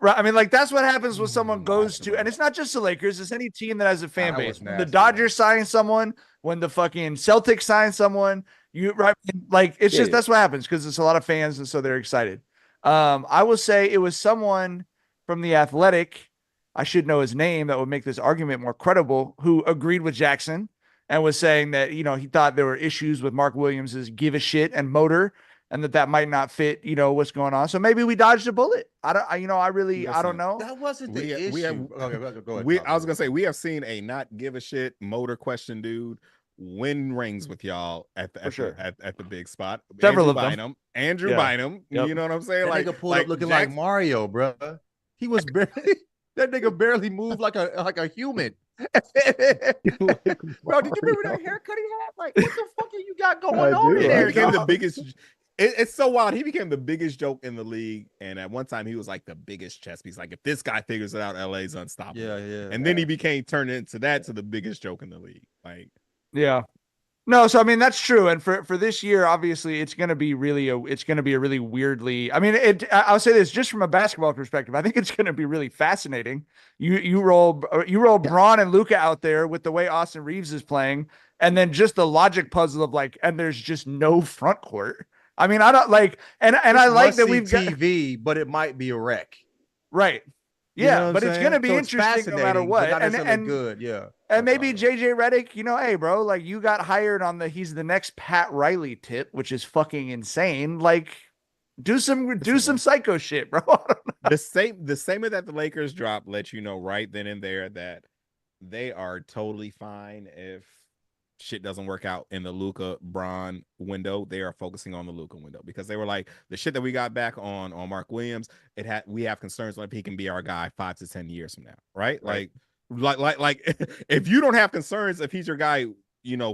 right. I mean, like that's what happens when someone goes to, and it's not just the Lakers. It's any team that has a fan base. When the Dodgers sign someone, when the fucking Celtics sign someone, that's what happens because it's a lot of fans, and so they're excited. I will say it was someone from The Athletic, I should know his name, that would make this argument more credible, who agreed with Jackson and was saying that, he thought there were issues with Mark Williams's give a shit and motor, and that might not fit, what's going on. So maybe we dodged a bullet. I don't know. That wasn't the issue. Go ahead, I was going to say, we have seen a not give a shit motor question dude win rings with y'all at the big spot. Several of them. Andrew Bynum. Yep. You know what I'm saying? That nigga pulled up looking like Mario, bro. He was barely that nigga barely moved like a human. Bro, did you remember that haircut he had? Like, what the fuck you got going on in there? He became the biggest. It's so wild. He became the biggest joke in the league, and at one time he was like the biggest chess piece. Like, if this guy figures it out, LA's unstoppable. Yeah. And then he became turned into the biggest joke in the league. Like. Yeah. No, so I mean that's true, and for this year, obviously, it's going to be a really weirdly. I mean, I'll say this just from a basketball perspective. I think it's going to be really fascinating. You roll Braun and Luka out there with the way Austin Reeves is playing, and then just the logic puzzle of and there's just no front court. I mean, I don't like, and I like that we've got TV, but it might be a wreck, right? Yeah, but it's going to be interesting no matter what. And good, yeah. And maybe JJ Redick, hey, bro, like you got hired on he's the next Pat Riley tip, which is fucking insane. Like, do some psycho shit, bro. The statement that the Lakers dropped let you know right then and there that they are totally fine if shit doesn't work out in the Luka Braun window. They are focusing on the Luka window because they were like, the shit that we got back on Mark Williams, we have concerns if he can be our guy 5 to 10 years from now, right? Like if you don't have concerns if he's your guy,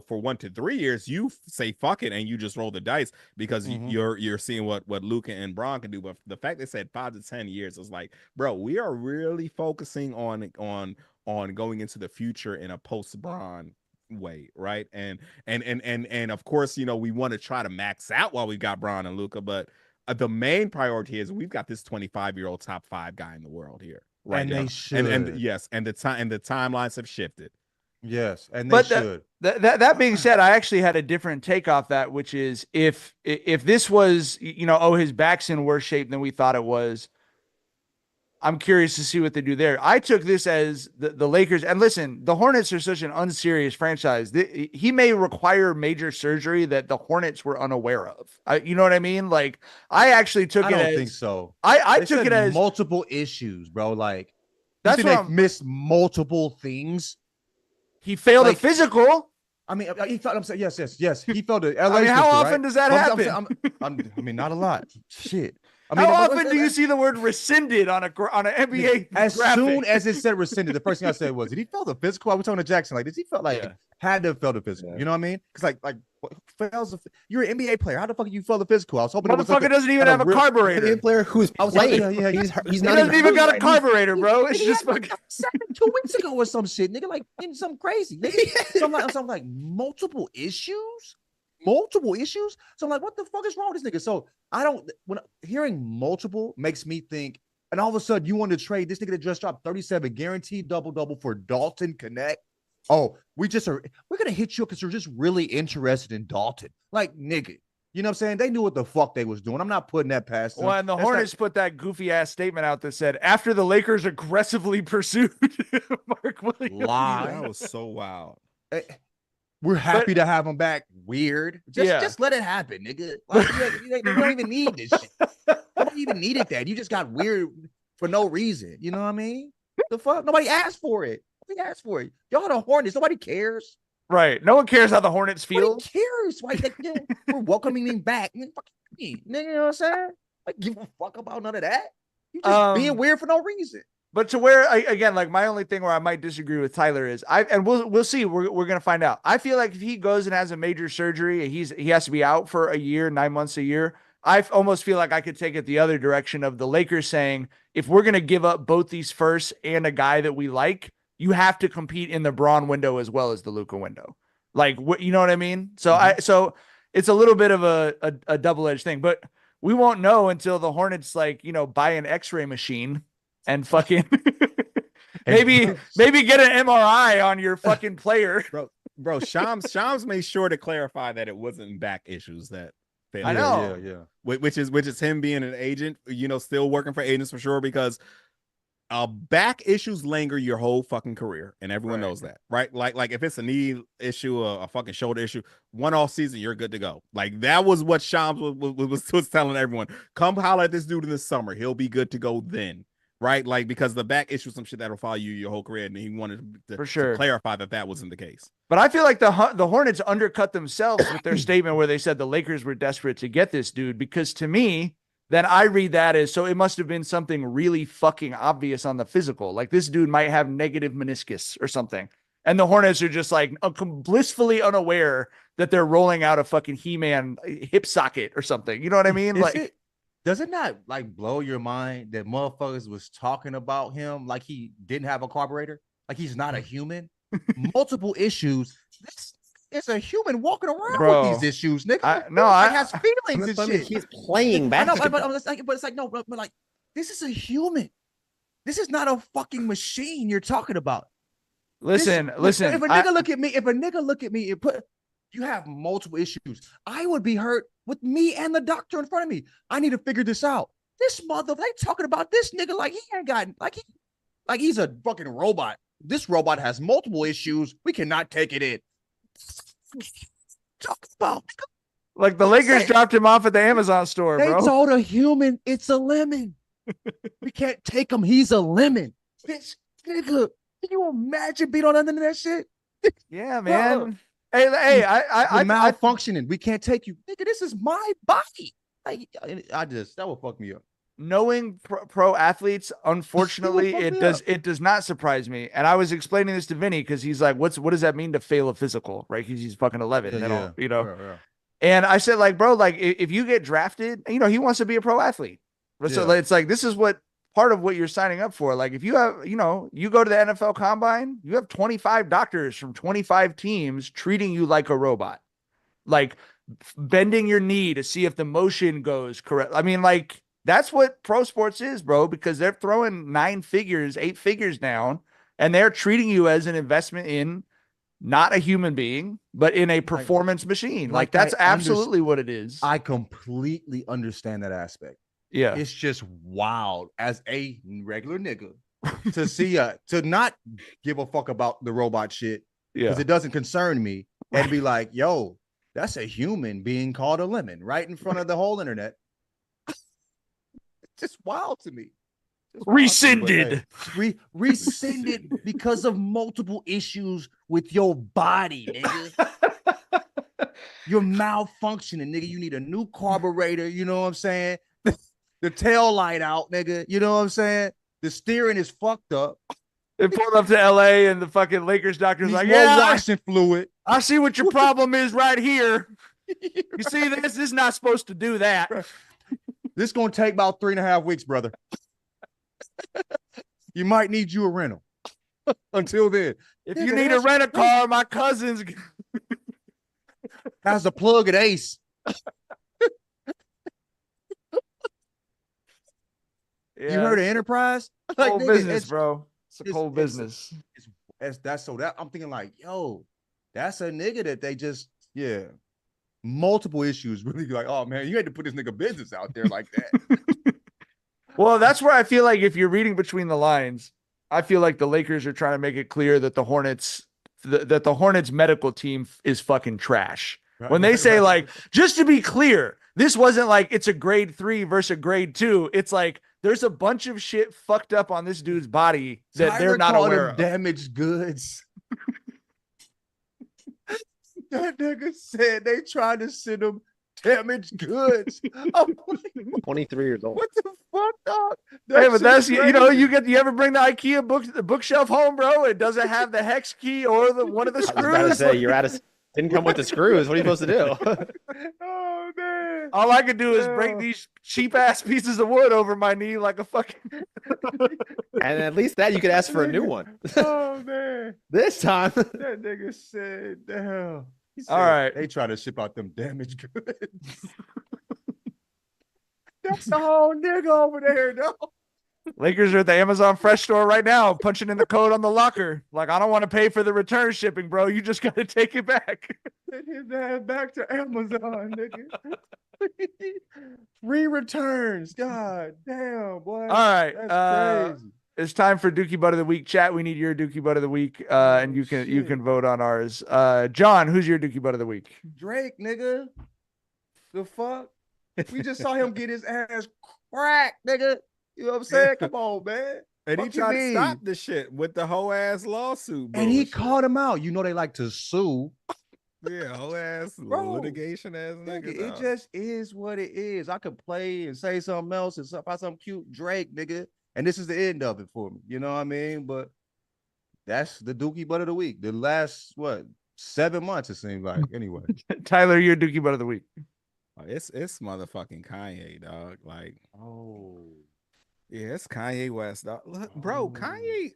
for 1 to 3 years, you say fuck it and you just roll the dice because you're seeing what Luka and Braun can do. But the fact they said 5 to 10 years is like, bro, we are really focusing on going into the future in a post Braun way, right? And of course, we want to try to max out while we got Braun and Luka, but the main priority is we've got this 25-year-old top 5 guy in the world here, right? And now. They should, and yes, and the timelines have shifted. Yes, and they should. That being said, I actually had a different take off that, which is if this was his back's in worse shape than we thought it was. I'm curious to see what they do there. I took this as the Lakers. And listen, the Hornets are such an unserious franchise. He may require major surgery that the Hornets were unaware of. You know what I mean? Like, I actually took it as... I don't think so. I took it as... multiple issues, bro. Like, that's they missed multiple things. He failed a physical. I mean, he felt. I'm saying yes. He failed it. I mean, how often does that happen? I mean, not a lot. Shit. I mean, how often do you see the word rescinded on an NBA? As soon as it said rescinded, the first thing I said was, "Did he fail the physical?" I was talking to Jackson. Like, did he felt like had to have failed the physical? You know what I mean? Because you're an NBA player. How the fuck you fail the physical? I was hoping motherfucker doesn't even have a carburetor. NBA player who's playing. He's not even got a carburetor, bro. It's just fucking 2 weeks ago or some shit, nigga. Like something crazy, nigga. Something like multiple issues. multiple issues. So I'm like, what the fuck is wrong with this nigga? So when hearing multiple makes me think, and all of a sudden you want to trade this nigga that just dropped 37 guaranteed double for Dalton Connect. Oh, we're gonna hit you because you're just really interested in Dalton. Like, nigga, you know what I'm saying? They knew what the fuck they was doing. I'm not putting that past them. Well, and the Hornets put that goofy ass statement out that said, after the Lakers aggressively pursued Mark Williams. That was so wild. We're happy to have him back. Weird. Just let it happen, nigga. Like, you don't even need this shit. You don't even needed that. You just got weird for no reason. You know what I mean? The fuck? Nobody asked for it. Nobody asked for it. Y'all the Hornets. Nobody cares. Right. No one cares how the Hornets feel. Nobody cares. Why we're welcoming him back. You know what I'm saying? Like, give a fuck about none of that. You just being weird for no reason. But to where, again, like my only thing where I might disagree with Tyler is and we'll see. We're gonna find out. I feel like if he goes and has a major surgery, he has to be out for a year, 9 months a year. I almost feel like I could take it the other direction of the Lakers saying, if we're gonna give up both these firsts and a guy that we like, you have to compete in the Braun window as well as the Luka window. Like, what, you know what I mean? So so it's a little bit of a double-edged thing, but we won't know until the Hornets buy an X-ray machine and fucking maybe get an MRI on your fucking player. Bro, Shams made sure to clarify that it wasn't back issues that failed. I know. Yeah. Which is him being an agent, still working for agents for sure, because back issues linger your whole fucking career, and everyone knows that, right? Like if it's a knee issue, a fucking shoulder issue, one off season, you're good to go. Like that was what Shams was telling everyone. Come holler at this dude in the summer, he'll be good to go then. Right, like because the back issue, some shit that'll follow you your whole career, and he wanted to clarify that wasn't the case. But I feel like the Hornets undercut themselves with their statement where they said the Lakers were desperate to get this dude, because to me, then I read that as, so it must have been something really fucking obvious on the physical, like this dude might have negative meniscus or something, and the Hornets are just like blissfully unaware that they're rolling out a fucking He-Man hip socket or something. You know what I mean? Does it not blow your mind that motherfuckers was talking about him like he didn't have a carburetor? Like he's not a human? Multiple issues. It's a human walking around with these issues, nigga. I has feelings and shit. He's playing back. I know, but it's like, no, but like, this is a human. This is not a fucking machine you're talking about. Listen. If a nigga look at me and put, you have multiple issues, I would be hurt with me and the doctor in front of me. I need to figure this out. This they talking about this nigga like he ain't got, like he's a fucking robot. This robot has multiple issues. We cannot take it in. Talk about, like the Lakers dropped him off at the Amazon store, bro. They told a human it's a lemon. We can't take him. He's a lemon. Bitch, nigga, can you imagine being on under that shit? Yeah, man. Hey, I malfunctioning. We can't take you, nigga. This is my body. That will fuck me up. Knowing pro athletes, unfortunately, it does not surprise me. And I was explaining this to Vinny because he's like, what does that mean to fail a physical, right? Because he's fucking 11, Yeah. And I said, like, bro, like if you get drafted, he wants to be a pro athlete. So it's like, this is what part of what you're signing up for. Like if you have, you go to the NFL Combine, you have 25 doctors from 25 teams treating you like a robot, like bending your knee to see if the motion goes correct. I mean, like that's what pro sports is, bro, because they're throwing 8 figures down, and they're treating you as an investment in not a human being, but in a performance machine. Like that's absolutely what it is. I completely understand that aspect. Yeah. It's just wild as a regular nigga to see to not give a fuck about the robot shit because it doesn't concern me, and be like, yo, that's a human being called a lemon right in front of the whole internet. It's just wild to me. Rescinded. Rescinded because of multiple issues with your body, nigga. You're malfunctioning, nigga. You need a new carburetor, you know what I'm saying? The tail light out, nigga. You know what I'm saying? The steering is fucked up. They pulled up to LA and the fucking Lakers doctor's like, washing fluid. I see what your problem is right here. You see this? This is not supposed to do that. This is going to take about 3.5 weeks, brother. You might need you a rental. Until then. If you need a rent-a-car, my cousin's... How's the plug at Ace? You heard of Enterprise? Like, cold business, bro. It's a cold business. That's so that I'm thinking like, yo, that's a nigga that they just multiple issues really like, oh man, you had to put this nigga business out there like that. Well, that's where I feel like if you're reading between the lines, I feel like the Lakers are trying to make it clear that the Hornets medical team is fucking trash. When they say like, just to be clear, this wasn't like it's a grade 3 versus a grade 2. It's like there's a bunch of shit fucked up on this dude's body that they're not aware of. Damaged goods. That nigga said they tried to send him damaged goods. I'm like, 23 years old. What the fuck, dog? Hey, but that's crazy. You ever bring the IKEA bookshelf home, bro? It doesn't have the hex key or one of the screws. I was about to say you're out of. Didn't come with the screws. What are you supposed to do? Oh man! All I could do is break these cheap ass pieces of wood over my knee like a fucking. And at least that you could ask for a new one. Oh man! This time, that nigga said, "Damn." All right, they try to ship out them damaged goods. That's the whole nigga over there, though. Lakers are at the Amazon Fresh store right now, punching in the code on the locker. Like, I don't want to pay for the return shipping, bro. You just got to take it back. Send his ass back to Amazon, nigga. Free returns. God damn, boy. All right. That's crazy. It's time for Dookie Butt of the Week. Chat, we need your Dookie Butt of the Week, and you can vote on ours. John, who's your Dookie Butt of the Week? Drake, nigga. The fuck? We just saw him get his ass cracked, nigga. You know what I'm saying? Come on, man. And he tried to stop the shit with the whole ass lawsuit. And he called him out. You know they like to sue. Yeah, whole ass litigation ass nigga. It just is what it is. I could play and say something else and about some cute Drake, nigga. And this is the end of it for me. You know what I mean? But that's the Dookie Butt of the Week. The last, 7 months, it seems like. Anyway. Tyler, your Dookie Butt of the Week. It's motherfucking Kanye, dog. Like, yeah, it's Kanye West, dog. Look, bro, Kanye.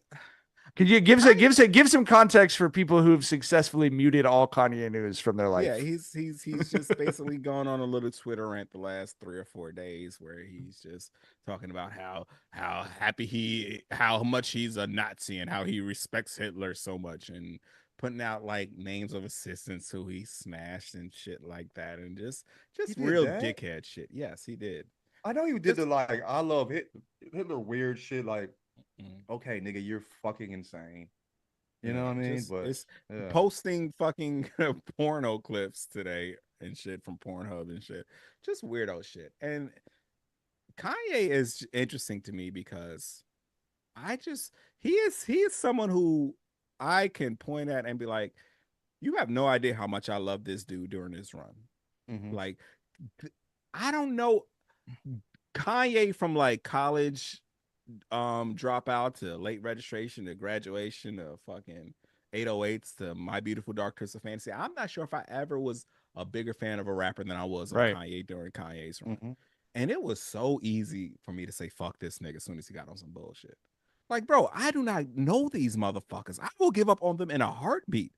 Could you give some context for people who've successfully muted all Kanye news from their life? Yeah, he's just basically gone on a little Twitter rant the last 3 or 4 days where he's just talking about how much he's a Nazi and how he respects Hitler so much, and putting out like names of assistants who he smashed and shit like that, and just real dickhead shit. Yes, he did. I know you did I love Hitler weird shit like, okay, nigga, you're fucking insane. You know what I mean? But it's posting fucking porno clips today and shit from Pornhub and shit. Just weirdo shit. And Kanye is interesting to me because he is someone who I can point at and be like, you have no idea how much I love this dude during his run. Mm-hmm. Like, I don't know Kanye from like college dropout to late registration to graduation to fucking 808s to My Beautiful Dark Twisted Fantasy. I'm not sure if I ever was a bigger fan of a rapper than I was of Kanye during Kanye's run. Mm-hmm. And it was so easy for me to say fuck this nigga as soon as he got on some bullshit. Like, bro, I do not know these motherfuckers. I will give up on them in a heartbeat.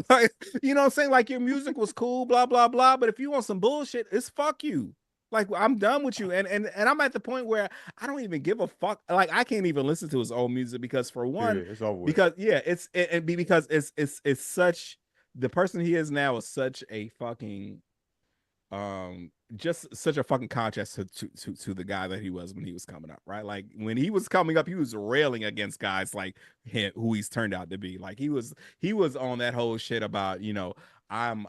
Like, you know what I'm saying? Like, your music was cool, blah, blah, blah. But if you want some bullshit, it's fuck you. Like, I'm done with you. And I'm at the point where I don't even give a fuck. Like, I can't even listen to his old music because, for one, it's over with. Because it's such, the person he is now is such a fucking just such a fucking contrast to the guy that he was when he was coming up, right? Like, when he was coming up, he was railing against guys like him, who he's turned out to be. Like, he was on that whole shit about, you know, I'm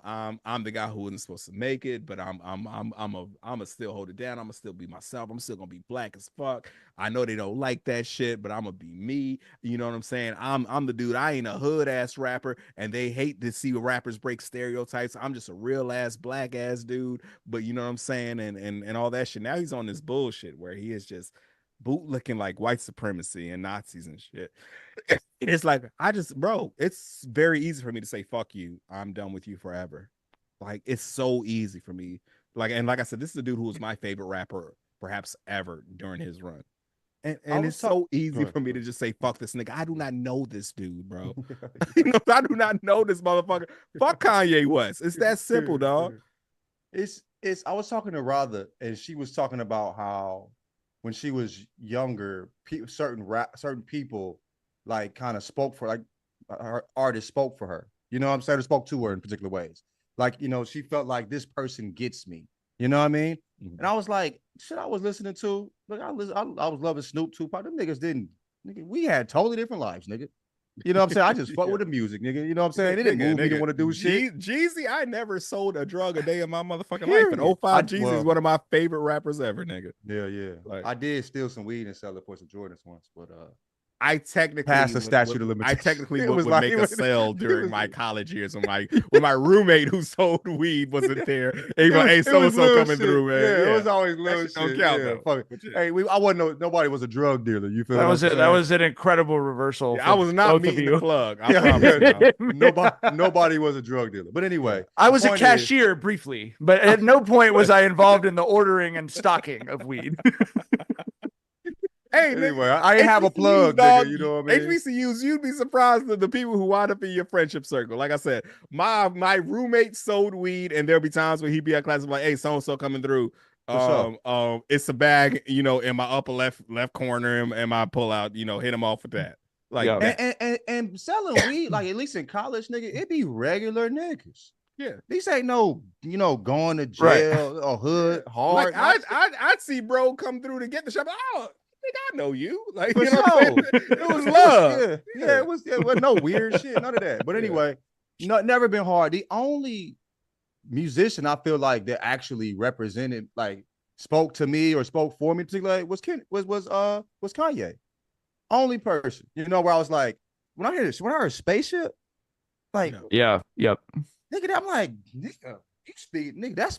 the guy who wasn't supposed to make it, but I'ma still hold it down. I'ma still be myself. I'm still gonna be black as fuck. I know they don't like that shit, but I'm gonna be me. You know what I'm saying? I'm the dude. I ain't a hood ass rapper, and they hate to see rappers break stereotypes. I'm just a real ass black ass dude. But you know what I'm saying? And all that shit. Now he's on this bullshit where he is just bootlicking like white supremacy and Nazis and shit. It's like, bro, it's very easy for me to say fuck you. I'm done with you forever. Like, it's so easy for me. Like, and like I said, this is a dude who was my favorite rapper perhaps ever during his run. And it's so easy for me to just say, fuck this nigga. I do not know this dude, bro. You know, I do not know this motherfucker. Fuck Kanye West. It's that simple, dog. I was talking to Rather, and she was talking about how when she was younger, certain people like kind of spoke for, like her artists spoke for her. You know what I'm saying? Or spoke to her in particular ways. Like, you know, she felt like this person gets me. You know what I mean? Mm-hmm. And I was like, shit, I was listening to, look, I was loving Snoop, Tupac. Them niggas didn't, nigga, we had totally different lives, nigga. You know what I'm saying? I just fuck with the music, nigga. You know what I'm saying? It didn't move me to want to do shit. Jeezy, I never sold a drug a day in my motherfucking life. And 05 Jeezy is one of my favorite rappers ever, nigga. Yeah. Like, I did steal some weed and sell it for some Jordans once, but I technically passed the statute of limitations. I technically would make a sale during my college years when my roommate who sold weed wasn't there. Hey, so-and-so coming through, man. Yeah, it was always little shit. Don't count, though. Hey, I wasn't nobody was a drug dealer. You feel that was an incredible reversal. Yeah, I was not meeting the plug. I promise. Nobody was a drug dealer. But anyway, I was a cashier briefly, but at no point was I involved in the ordering and stocking of weed. Hey, anyway, I ain't have a plug, nigga, you know what I mean? HBCUs, you'd be surprised at the people who wind up in your friendship circle. Like I said, my roommate sold weed, and there'll be times where he'd be at class, like, hey, so-and-so coming through. It's a bag, you know, in my upper left corner, and I pull out, you know, hit him off with that. Like, and selling weed, like at least in college, nigga, it be regular niggas. Yeah, these ain't no, you know, going to jail or hood hard. Like I'd see bro come through to get the shop. Oh, I know you. Like, for you know sure. It was love. Yeah, it was no weird shit, none of that. But anyway, never been hard. The only musician I feel like that actually represented, like, spoke to me or spoke for me particularly was Kanye. Only person, you know, where I was like, when I heard Spaceship, like, yep, nigga, I'm like, nigga, you speak, nigga,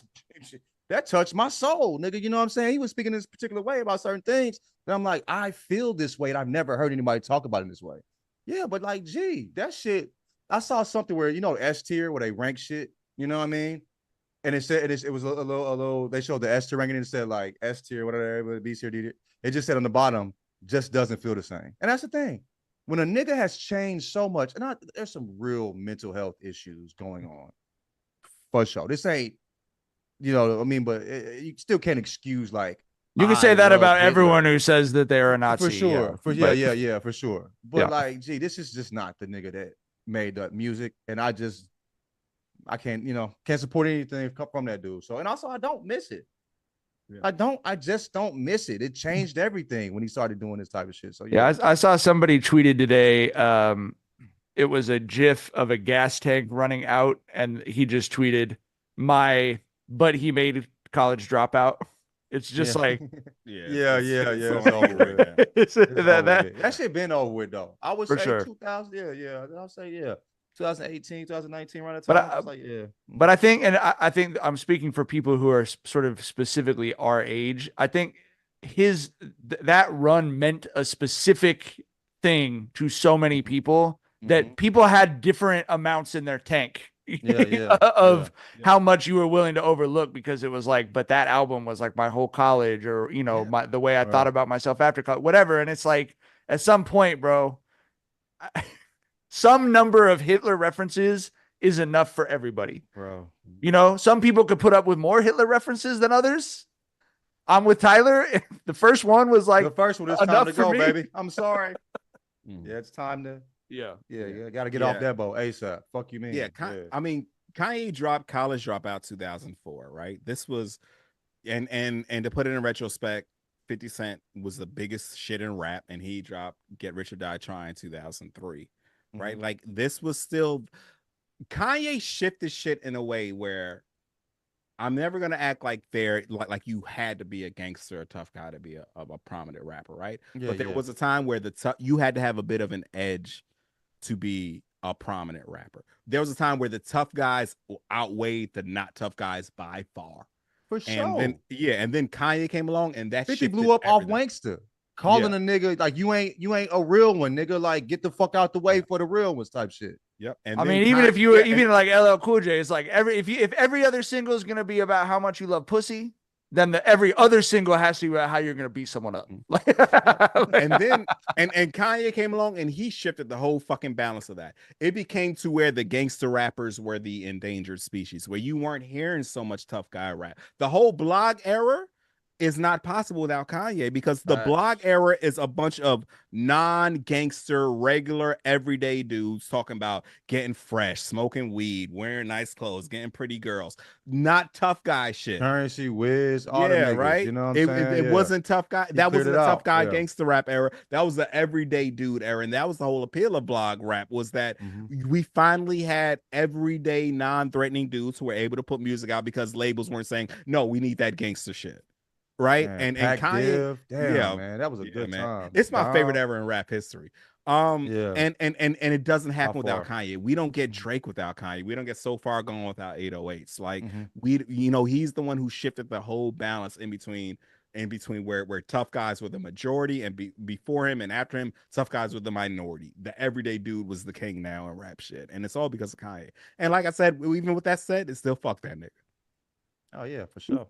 that touched my soul, nigga. You know what I'm saying? He was speaking this particular way about certain things. And I'm like, I feel this way. And I've never heard anybody talk about it this way. Yeah, but like, gee, that shit. I saw something where, you know, S tier where they rank shit. You know what I mean? And it said it was a little. They showed the S tier ranking and it said like S tier, whatever, B tier, D tier. It just said on the bottom, just doesn't feel the same. And that's the thing. When a nigga has changed so much, and there's some real mental health issues going on, for sure. This ain't. You know what I mean? But you still can't excuse, like, you can say that about everyone who says that they are a Nazi. For sure. Yeah, for sure. But like, gee, this is just not the nigga that made that music. And I can't, you know, can't support anything from that dude. So, and also I don't miss it. Yeah. I just don't miss it. It changed everything when he started doing this type of shit. So yeah, I saw somebody tweeted today. It was a GIF of a gas tank running out, and he just tweeted but he made college dropout. It's just like, yeah. It's over with. That shit been over with though. I would say sure. 2000, I'll say 2018, 2019, around that time. But I think, and I think I'm speaking for people who are sort of specifically our age. I think that run meant a specific thing to so many people that people had different amounts in their tank. Of how much you were willing to overlook, because it was like, but that album was like my whole college, or, you know, the way I thought about myself after college, whatever. And it's like, at some point, bro, some number of Hitler references is enough for everybody, bro. You know, some people could put up with more Hitler references than others. I'm with Tyler. The first one was like, the first one is time to go, baby. I'm sorry. Yeah, it's time to. Yeah. Got to get off that boat ASAP. Fuck you, man. I mean, Kanye dropped College Dropout 2004, right? This was, and to put it in retrospect, 50 Cent was the biggest shit in rap, and he dropped Get Rich or Die Trying 2003, right? Like, this was still, Kanye shifted shit in a way where I'm never gonna act like like you had to be a gangster, a tough guy to be a prominent rapper, right? But there was a time where you had to have a bit of an edge to be a prominent rapper. There was a time where the tough guys outweighed the not tough guys by far. For sure. And then Kanye came along, and that 50 blew up everything. Off Wankster. Calling a nigga like, you ain't a real one, nigga. Like, get the fuck out the way for the real ones type shit. Yep. And I mean, even like LL Cool J, it's like if every other single is gonna be about how much you love pussy, then every other single has to be about how you're going to beat someone up. And then and Kanye came along and he shifted the whole fucking balance of that. It became to where the gangster rappers were the endangered species, where you weren't hearing so much tough guy rap. The whole blog era is not possible without Kanye, because the blog era is a bunch of non-gangster, regular, everyday dudes talking about getting fresh, smoking weed, wearing nice clothes, getting pretty girls. Not tough guy shit. Currency, Wiz, all the niggas, right. You know what I'm saying? It wasn't tough guy. That wasn't a tough guy gangster rap era. That was the everyday dude era, and that was the whole appeal of blog rap, was that we finally had everyday, non-threatening dudes who were able to put music out because labels weren't saying, no, we need that gangster shit. Right. Man, and Kanye, damn, man, that was a good time. It's my favorite ever in rap history. And it doesn't happen without Kanye. We don't get Drake without Kanye. We don't get So Far Gone without 808s. Like he's the one who shifted the whole balance in between where tough guys were the majority, and before him and after him, tough guys were the minority. The everyday dude was the king now in rap shit, and it's all because of Kanye. And like I said, even with that said, it's still fuck that nigga. Oh yeah, for sure.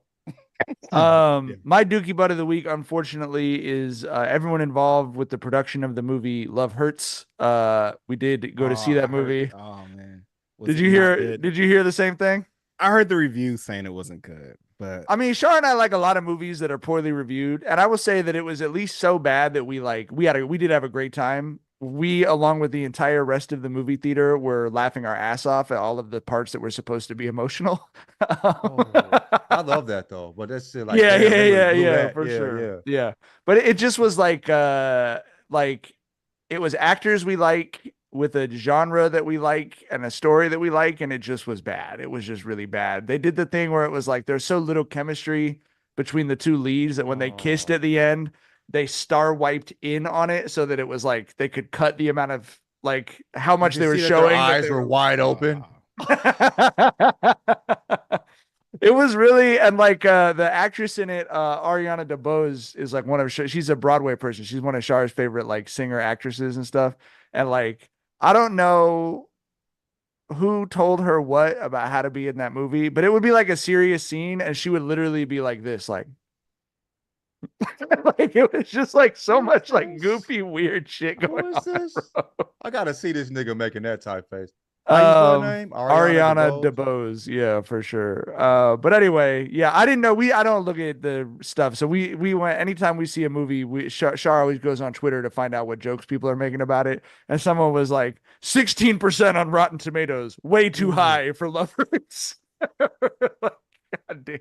My Dookie Butt of the week, unfortunately, is everyone involved with the production of the movie Love Hurts. We did go to see that movie. Oh man, did you hear the same thing? I heard the reviews saying it wasn't good, but I mean, Shar and I like a lot of movies that are poorly reviewed, and I will say that it was at least so bad that we did have a great time. We, along with the entire rest of the movie theater, were laughing our ass off at all of the parts that were supposed to be emotional. I love that though, but that's still like for sure. Yeah. But it just was like it was actors we like with a genre that we like and a story that we like, and it just was bad. It was just really bad. They did the thing where it was like there's so little chemistry between the two leads that when they kissed at the end, they star wiped in on it so that it was like they could cut the amount of like how much they were showing. Their eyes were wide open. It was really, and like the actress in it, Ariana DeBose, is like she's a Broadway person. She's one of Char's favorite like singer actresses and stuff. And like I don't know who told her what about how to be in that movie, but it would be like a serious scene, and she would literally be like this, like. Like it was just like so much like goofy weird shit going on. Bro. I gotta see this nigga making that typeface. Ariana DeBose, yeah, for sure. But anyway, yeah, I didn't know. I don't look at the stuff, so we went anytime we see a movie. Shar always goes on Twitter to find out what jokes people are making about it, and someone was like 16% on Rotten Tomatoes, way too high for Love Hurts. God damn.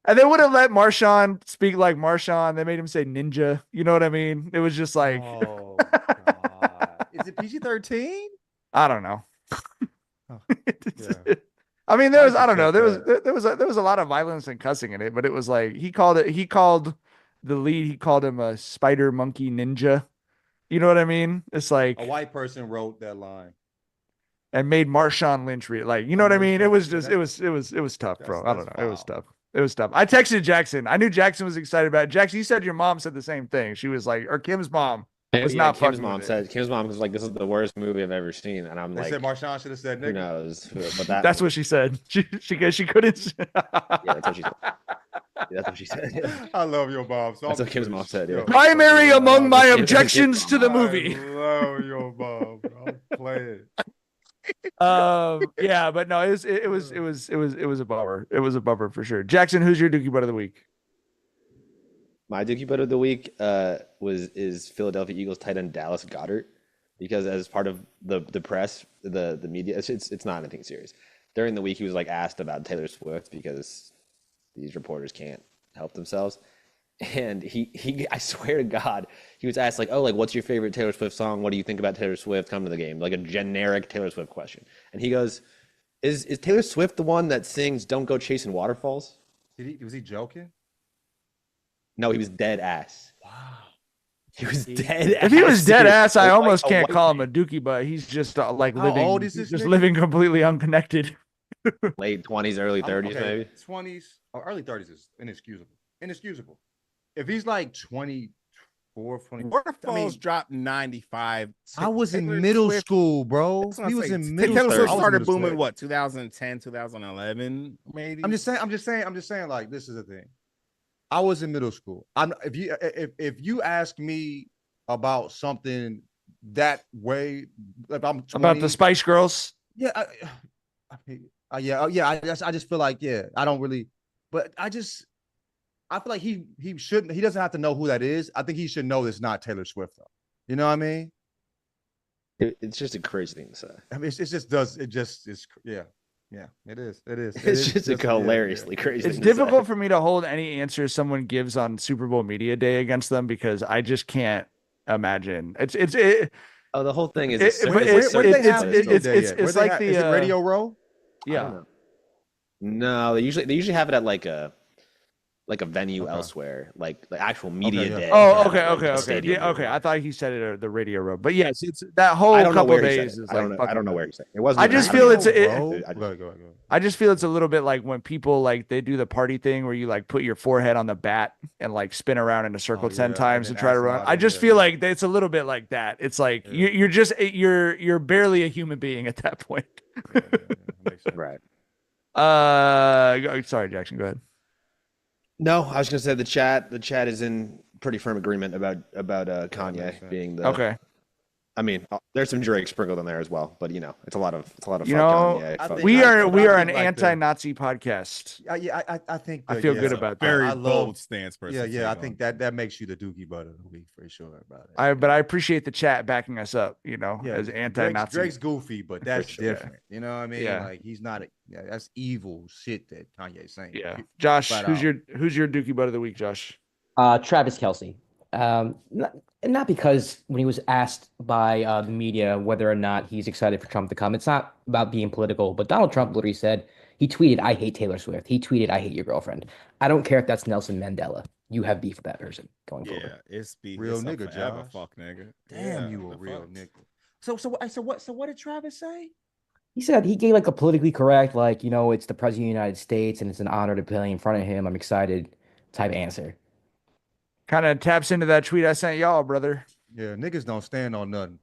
And they would have let Marshawn speak like Marshawn. They made him say ninja. You know what I mean? It was just like, oh God. Is it PG-13? I don't know. Yeah. I mean, there was a lot of violence and cussing in it, but it was like he called the lead, he called him a spider monkey ninja. You know what I mean? It's like a white person wrote that line and made Marshawn Lynch read, like, you know what I mean? It was just it was tough, bro. I don't know. Foul. It was tough. It was tough. I texted Jackson. I knew Jackson was excited about it. Jackson, you said your mom said the same thing. She was like, or Kim's mom was not Kim's mom said, Kim's mom was like, this is the worst movie I've ever seen. And I'm like, said Marshawn should have said nigga. Who knows? But that's what she said. She couldn't. Yeah, that's what she said. Yeah, that's what she said. I love your mom. So that's what Kim's mom said. Yeah. Primary among my objections to the movie. I love your mom. I'm playing. Yeah, but no, it was a bummer. It was a bummer for sure. Jackson, who's your Dookie Butt of the week? My Dookie Butt of the week is Philadelphia Eagles tight end Dallas Goedert, because as part of the press, the media, it's not anything serious. During the week, he was like asked about Taylor Swift because these reporters can't help themselves. And he I swear to God, he was asked like, oh, like, what's your favorite Taylor Swift song? What do you think about Taylor Swift? Come to the game. Like a generic Taylor Swift question. And he goes, is Taylor Swift the one that sings Don't Go Chasing Waterfalls? Was he joking? No, he was dead ass. Wow. He was dead ass. If he was dead ass, I almost can't call him a Dookie Butt. He's just like living, old is this just nigga? living completely unconnected. Late 20s, early 30s, maybe. 20s or early 30s is inexcusable. If he's like 20, Waterfalls dropped 95. I was in middle school, bro. He was in middle school. Taylor Swift started booming what, 2010, 2011, maybe. I'm just saying. Like, this is the thing. I was in middle school. If you ask me about something that way, if I'm 20, about the Spice Girls, yeah, I just feel like, I don't really, but I feel like he shouldn't. He doesn't have to know who that is. I think he should know it's not Taylor Swift, though. You know what I mean? It's just a crazy thing to say. I mean, it is. It is. It's just a hilariously crazy. It's difficult for me to hold any answer someone gives on Super Bowl media day against them because I just can't imagine. Oh, the whole thing is. It's like the Radio Row. Yeah. No, they usually have it at like a venue elsewhere, like the actual media day. Oh, okay. Yeah, okay. I thought he said it at the Radio Row, but yes, it's that whole couple days. Is like, I don't know where he's saying it wasn't. I just feel it's. Go. I just feel it's a little bit like when people like they do the party thing where you like put your forehead on the bat and like spin around in a circle 10 times and try to run. I just feel like it's a little bit like that. It's like you're barely a human being at that point. Right. Sorry, Jackson. Go ahead. No, I was gonna say the chat is in pretty firm agreement about Kanye being the. Okay. I mean, there's some Drake sprinkled in there as well, but it's a lot of. Kanye. We are an anti-Nazi podcast. I think I feel good about that. Very bold stance, person. Yeah. I think that makes you the Dookie butt of the week for sure about it. But I appreciate the chat backing us up. As anti-Nazi. Drake's goofy, but that's different. You know what I mean? Yeah. Like he's not. That's evil shit that Kanye's saying. Yeah. Josh, who's your Dookie butt of the week, Josh? Travis Kelce. Not because when he was asked by the media whether or not he's excited for Trump to come, it's not about being political, but Donald Trump literally said, he tweeted, "I hate Taylor Swift." He tweeted, "I hate your girlfriend." I don't care if that's Nelson Mandela. You have beef with that person going forward. Yeah, it's beef. Real it's nigga, forever, Josh. fuck nigga. Damn, you a real nigga. So what did Travis say? He said he gave like a politically correct, like, it's the president of the United States and it's an honor to play in front of him. I'm excited type answer. Kind of taps into that tweet I sent y'all, brother. Yeah, niggas don't stand on nothing.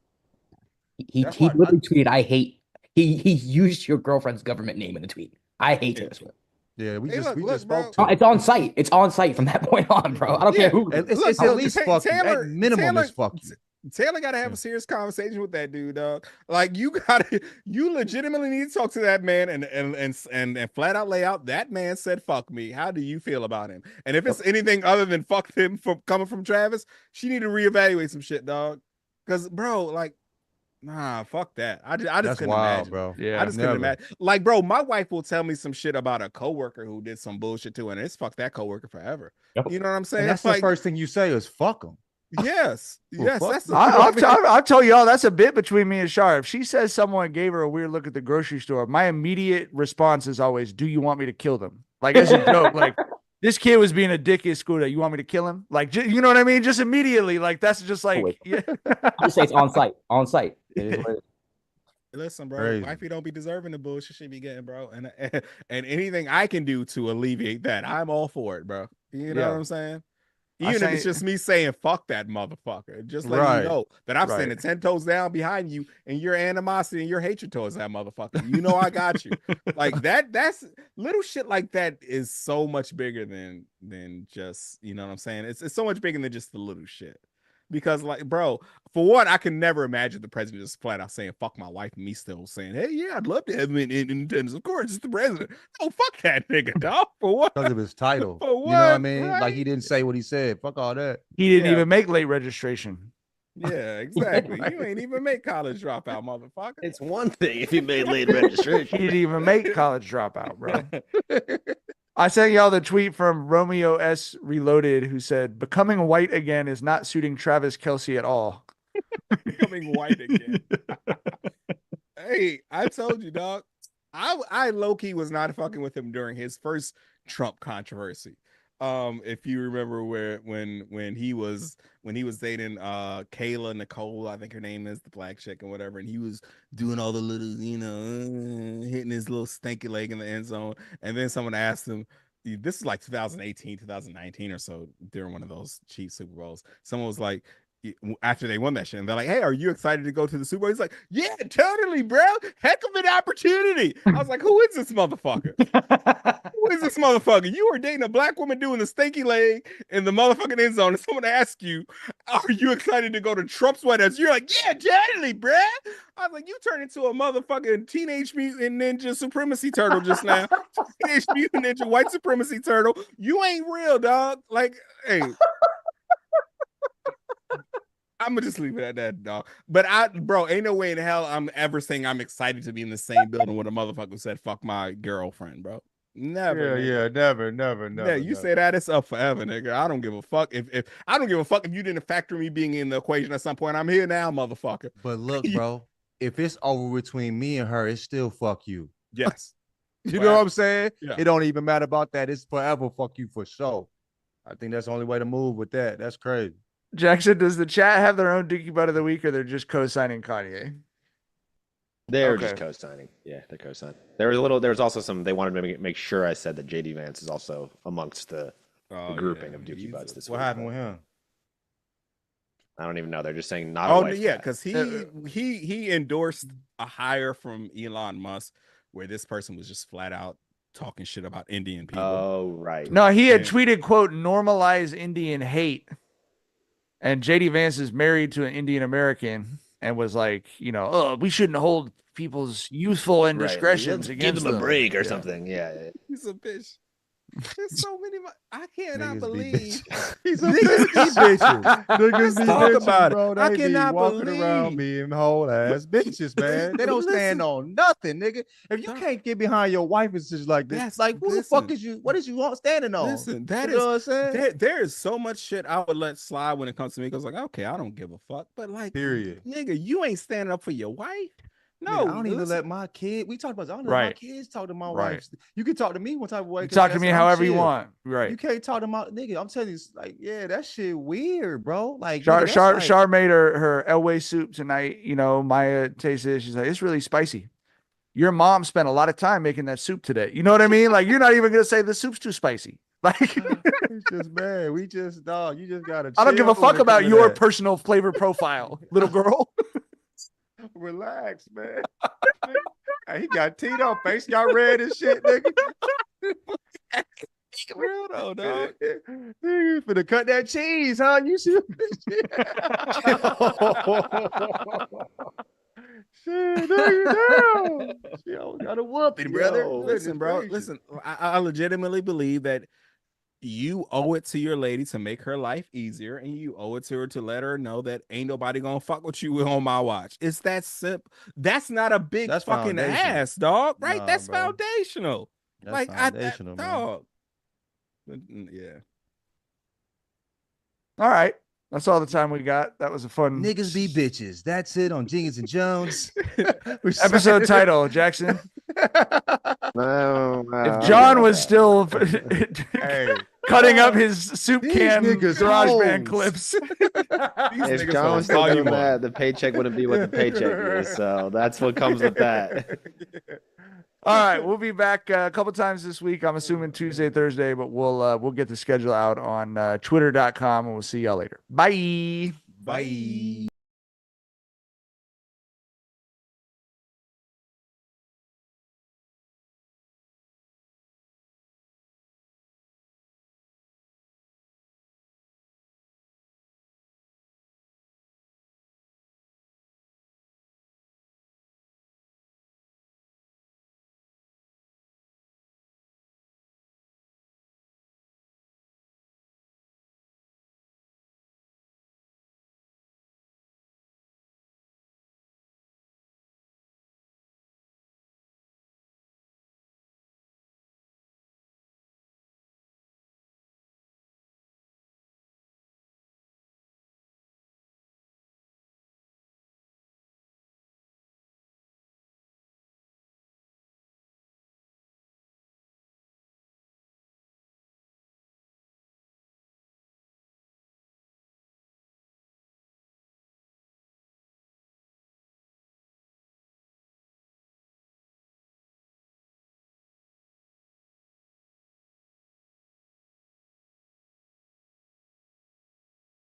He literally tweeted, "I hate." He used your girlfriend's government name in the tweet. I hate Taylor Swift. Yeah, we just spoke to. It's on site. It's on site from that point on, bro. I don't care who. It's at least fuck you. At minimum, it's fuck you. Taylor got to have a serious conversation with that dude, dog. Like you legitimately need to talk to that man and flat out lay out that man said fuck me. How do you feel about him? And if it's anything other than fuck him from coming from Travis, she need to reevaluate some shit, dog. Because bro, like, nah, fuck that. I just couldn't imagine, bro. Yeah, I just couldn't imagine. Like, bro, my wife will tell me some shit about a coworker who did some bullshit too, and it's fuck that coworker forever. Yep. You know what I'm saying? And that's the first thing you say is fuck him. Yes. That's I'll tell y'all that's a bit between me and Shar. If she says someone gave her a weird look at the grocery store, my immediate response is always, "Do you want me to kill them?" Like as a joke, like this kid was being a dick at school. You want me to kill him? Like, you know what I mean? Just immediately, like that's just like, yeah. I just say it's on site. On site. Listen, bro, wifey don't be deserving the bullshit she be getting, bro. And anything I can do to alleviate that, I'm all for it, bro. You know what I'm saying? Even if it's just me saying "fuck that motherfucker," just letting you know that I'm standing 10 toes down behind you and your animosity and your hatred towards that motherfucker. You know I got you. Like that's little shit like that is so much bigger than just, you know what I'm saying? It's so much bigger than just the little shit. Because, like, bro, for one, I can never imagine the president just flat out saying "fuck my wife" and me still saying, "Hey, yeah, I'd love to have him in attendance." Of course, it's the president. Oh, fuck that nigga, dog. For what? Because of his title. For what? You know what I mean? Right? Like he didn't say what he said. Fuck all that. He didn't even make late registration. Yeah, exactly. You ain't even make college dropout, motherfucker. It's one thing if you made late registration. He didn't even make college dropout, bro. I sent y'all the tweet from Romeo S. Reloaded who said, "Becoming white again is not suiting Travis Kelce at all." Becoming white again. Hey, I told you, dog. I low-key was not fucking with him during his first Trump controversy. If you remember when he was dating Kayla Nicole, I think her name is, the black chick and whatever, and he was doing all the little, hitting his little stinky leg in the end zone, and then someone asked him, this is like 2018, 2019 or so, during one of those cheap Super Bowls. Someone was like, after they won that shit, and they're like, "Hey, are you excited to go to the Super Bowl?" He's like, "Yeah, totally, bro. Heck of an opportunity." I was like, "Who is this motherfucker? Who is this motherfucker? You were dating a black woman doing the stinky leg in the motherfucking end zone, and someone asks you, are you excited to go to Trump's White House? You're like, yeah, totally, bruh." I was like, you turned into a motherfucking Teenage Mutant Ninja Supremacy Turtle just now. Teenage Mutant Ninja White Supremacy Turtle. You ain't real, dog. Like, hey. I'm gonna just leave it at that, dog. But bro, ain't no way in hell I'm ever saying I'm excited to be in the same building with a motherfucker who said "fuck my girlfriend," bro. Never. Yeah, never. Yeah, you say that, it's up forever, nigga. I don't give a fuck if I don't give a fuck if you didn't factor me being in the equation at some point. I'm here now, motherfucker. But look, bro, if it's over between me and her, it's still fuck you. Yes. You know what I'm saying? Yeah. It don't even matter about that. It's forever fuck you for sure. I think that's the only way to move with that. That's crazy. Jackson, does the chat have their own Dookie Butt of the Week, or they're just co-signing Kanye? They're just co-signing. Yeah, they're co-signing. There was also some, they wanted to make sure I said that JD Vance is also amongst the grouping of Dookie Butts this week. What happened with him? I don't even know. They're just saying not. Oh yeah, because he endorsed a hire from Elon Musk where this person was just flat out talking shit about Indian people. Oh right. No, he had tweeted, quote, "normalize Indian hate." And JD Vance is married to an Indian American and was like, you know, oh, we shouldn't hold people's youthful indiscretions against them. Give them a break or something. Yeah. He's a bitch. There's so many. I cannot believe. He's a bitch. Niggas talk about it. Bro. They I cannot walking believe around being whole ass bitches, man. They don't stand on nothing, nigga. If you can't get behind your wife, it's just like this. Like, who the fuck is you? What is you standing on? Listen, that is. There is so much shit I would let slide when it comes to me. Because like, okay, I don't give a fuck. But like, period, nigga, you ain't standing up for your wife. No, man, I don't even let my kid. We talked about this. I don't let my kids talk to my wife. You can talk to me one type of way. You talk to me however you want. Right. You can't talk to my nigga. I'm telling you, like, yeah, that shit weird, bro. Like, Shar made her Elway soup tonight. You know, Maya tasted it. She's like, it's really spicy. Your mom spent a lot of time making that soup today. You know what I mean? Like, you're not even gonna say the soup's too spicy. Like, it's just man. We just dog. You just gotta. I don't give a fuck about your personal flavor profile, little girl. Relax, man. He got teed up, face got red and shit, nigga. Real though, dog. You finna cut that cheese, huh? You see shit, nigga, she always got a whooping, brother. Listen, bro. Listen, I legitimately believe that you owe it to your lady to make her life easier, and you owe it to her to let her know that ain't nobody gonna fuck with you on my watch. It's that simple. That's not a big fucking ass, dog. Right? That's bro. Foundational. That's like foundational, dog. Yeah. All right. That's all the time we got. That was a fun. Niggas be bitches. That's it on Jenkins and Jones. Episode title, Jackson. If John was still cutting up his soup can GarageBand clips. If John was still doing that, the paycheck wouldn't be what the paycheck is. So that's what comes with that. All right, we'll be back a couple times this week. I'm assuming Tuesday, Thursday, but we'll get the schedule out on twitter.com, and we'll see y'all later. Bye. Bye.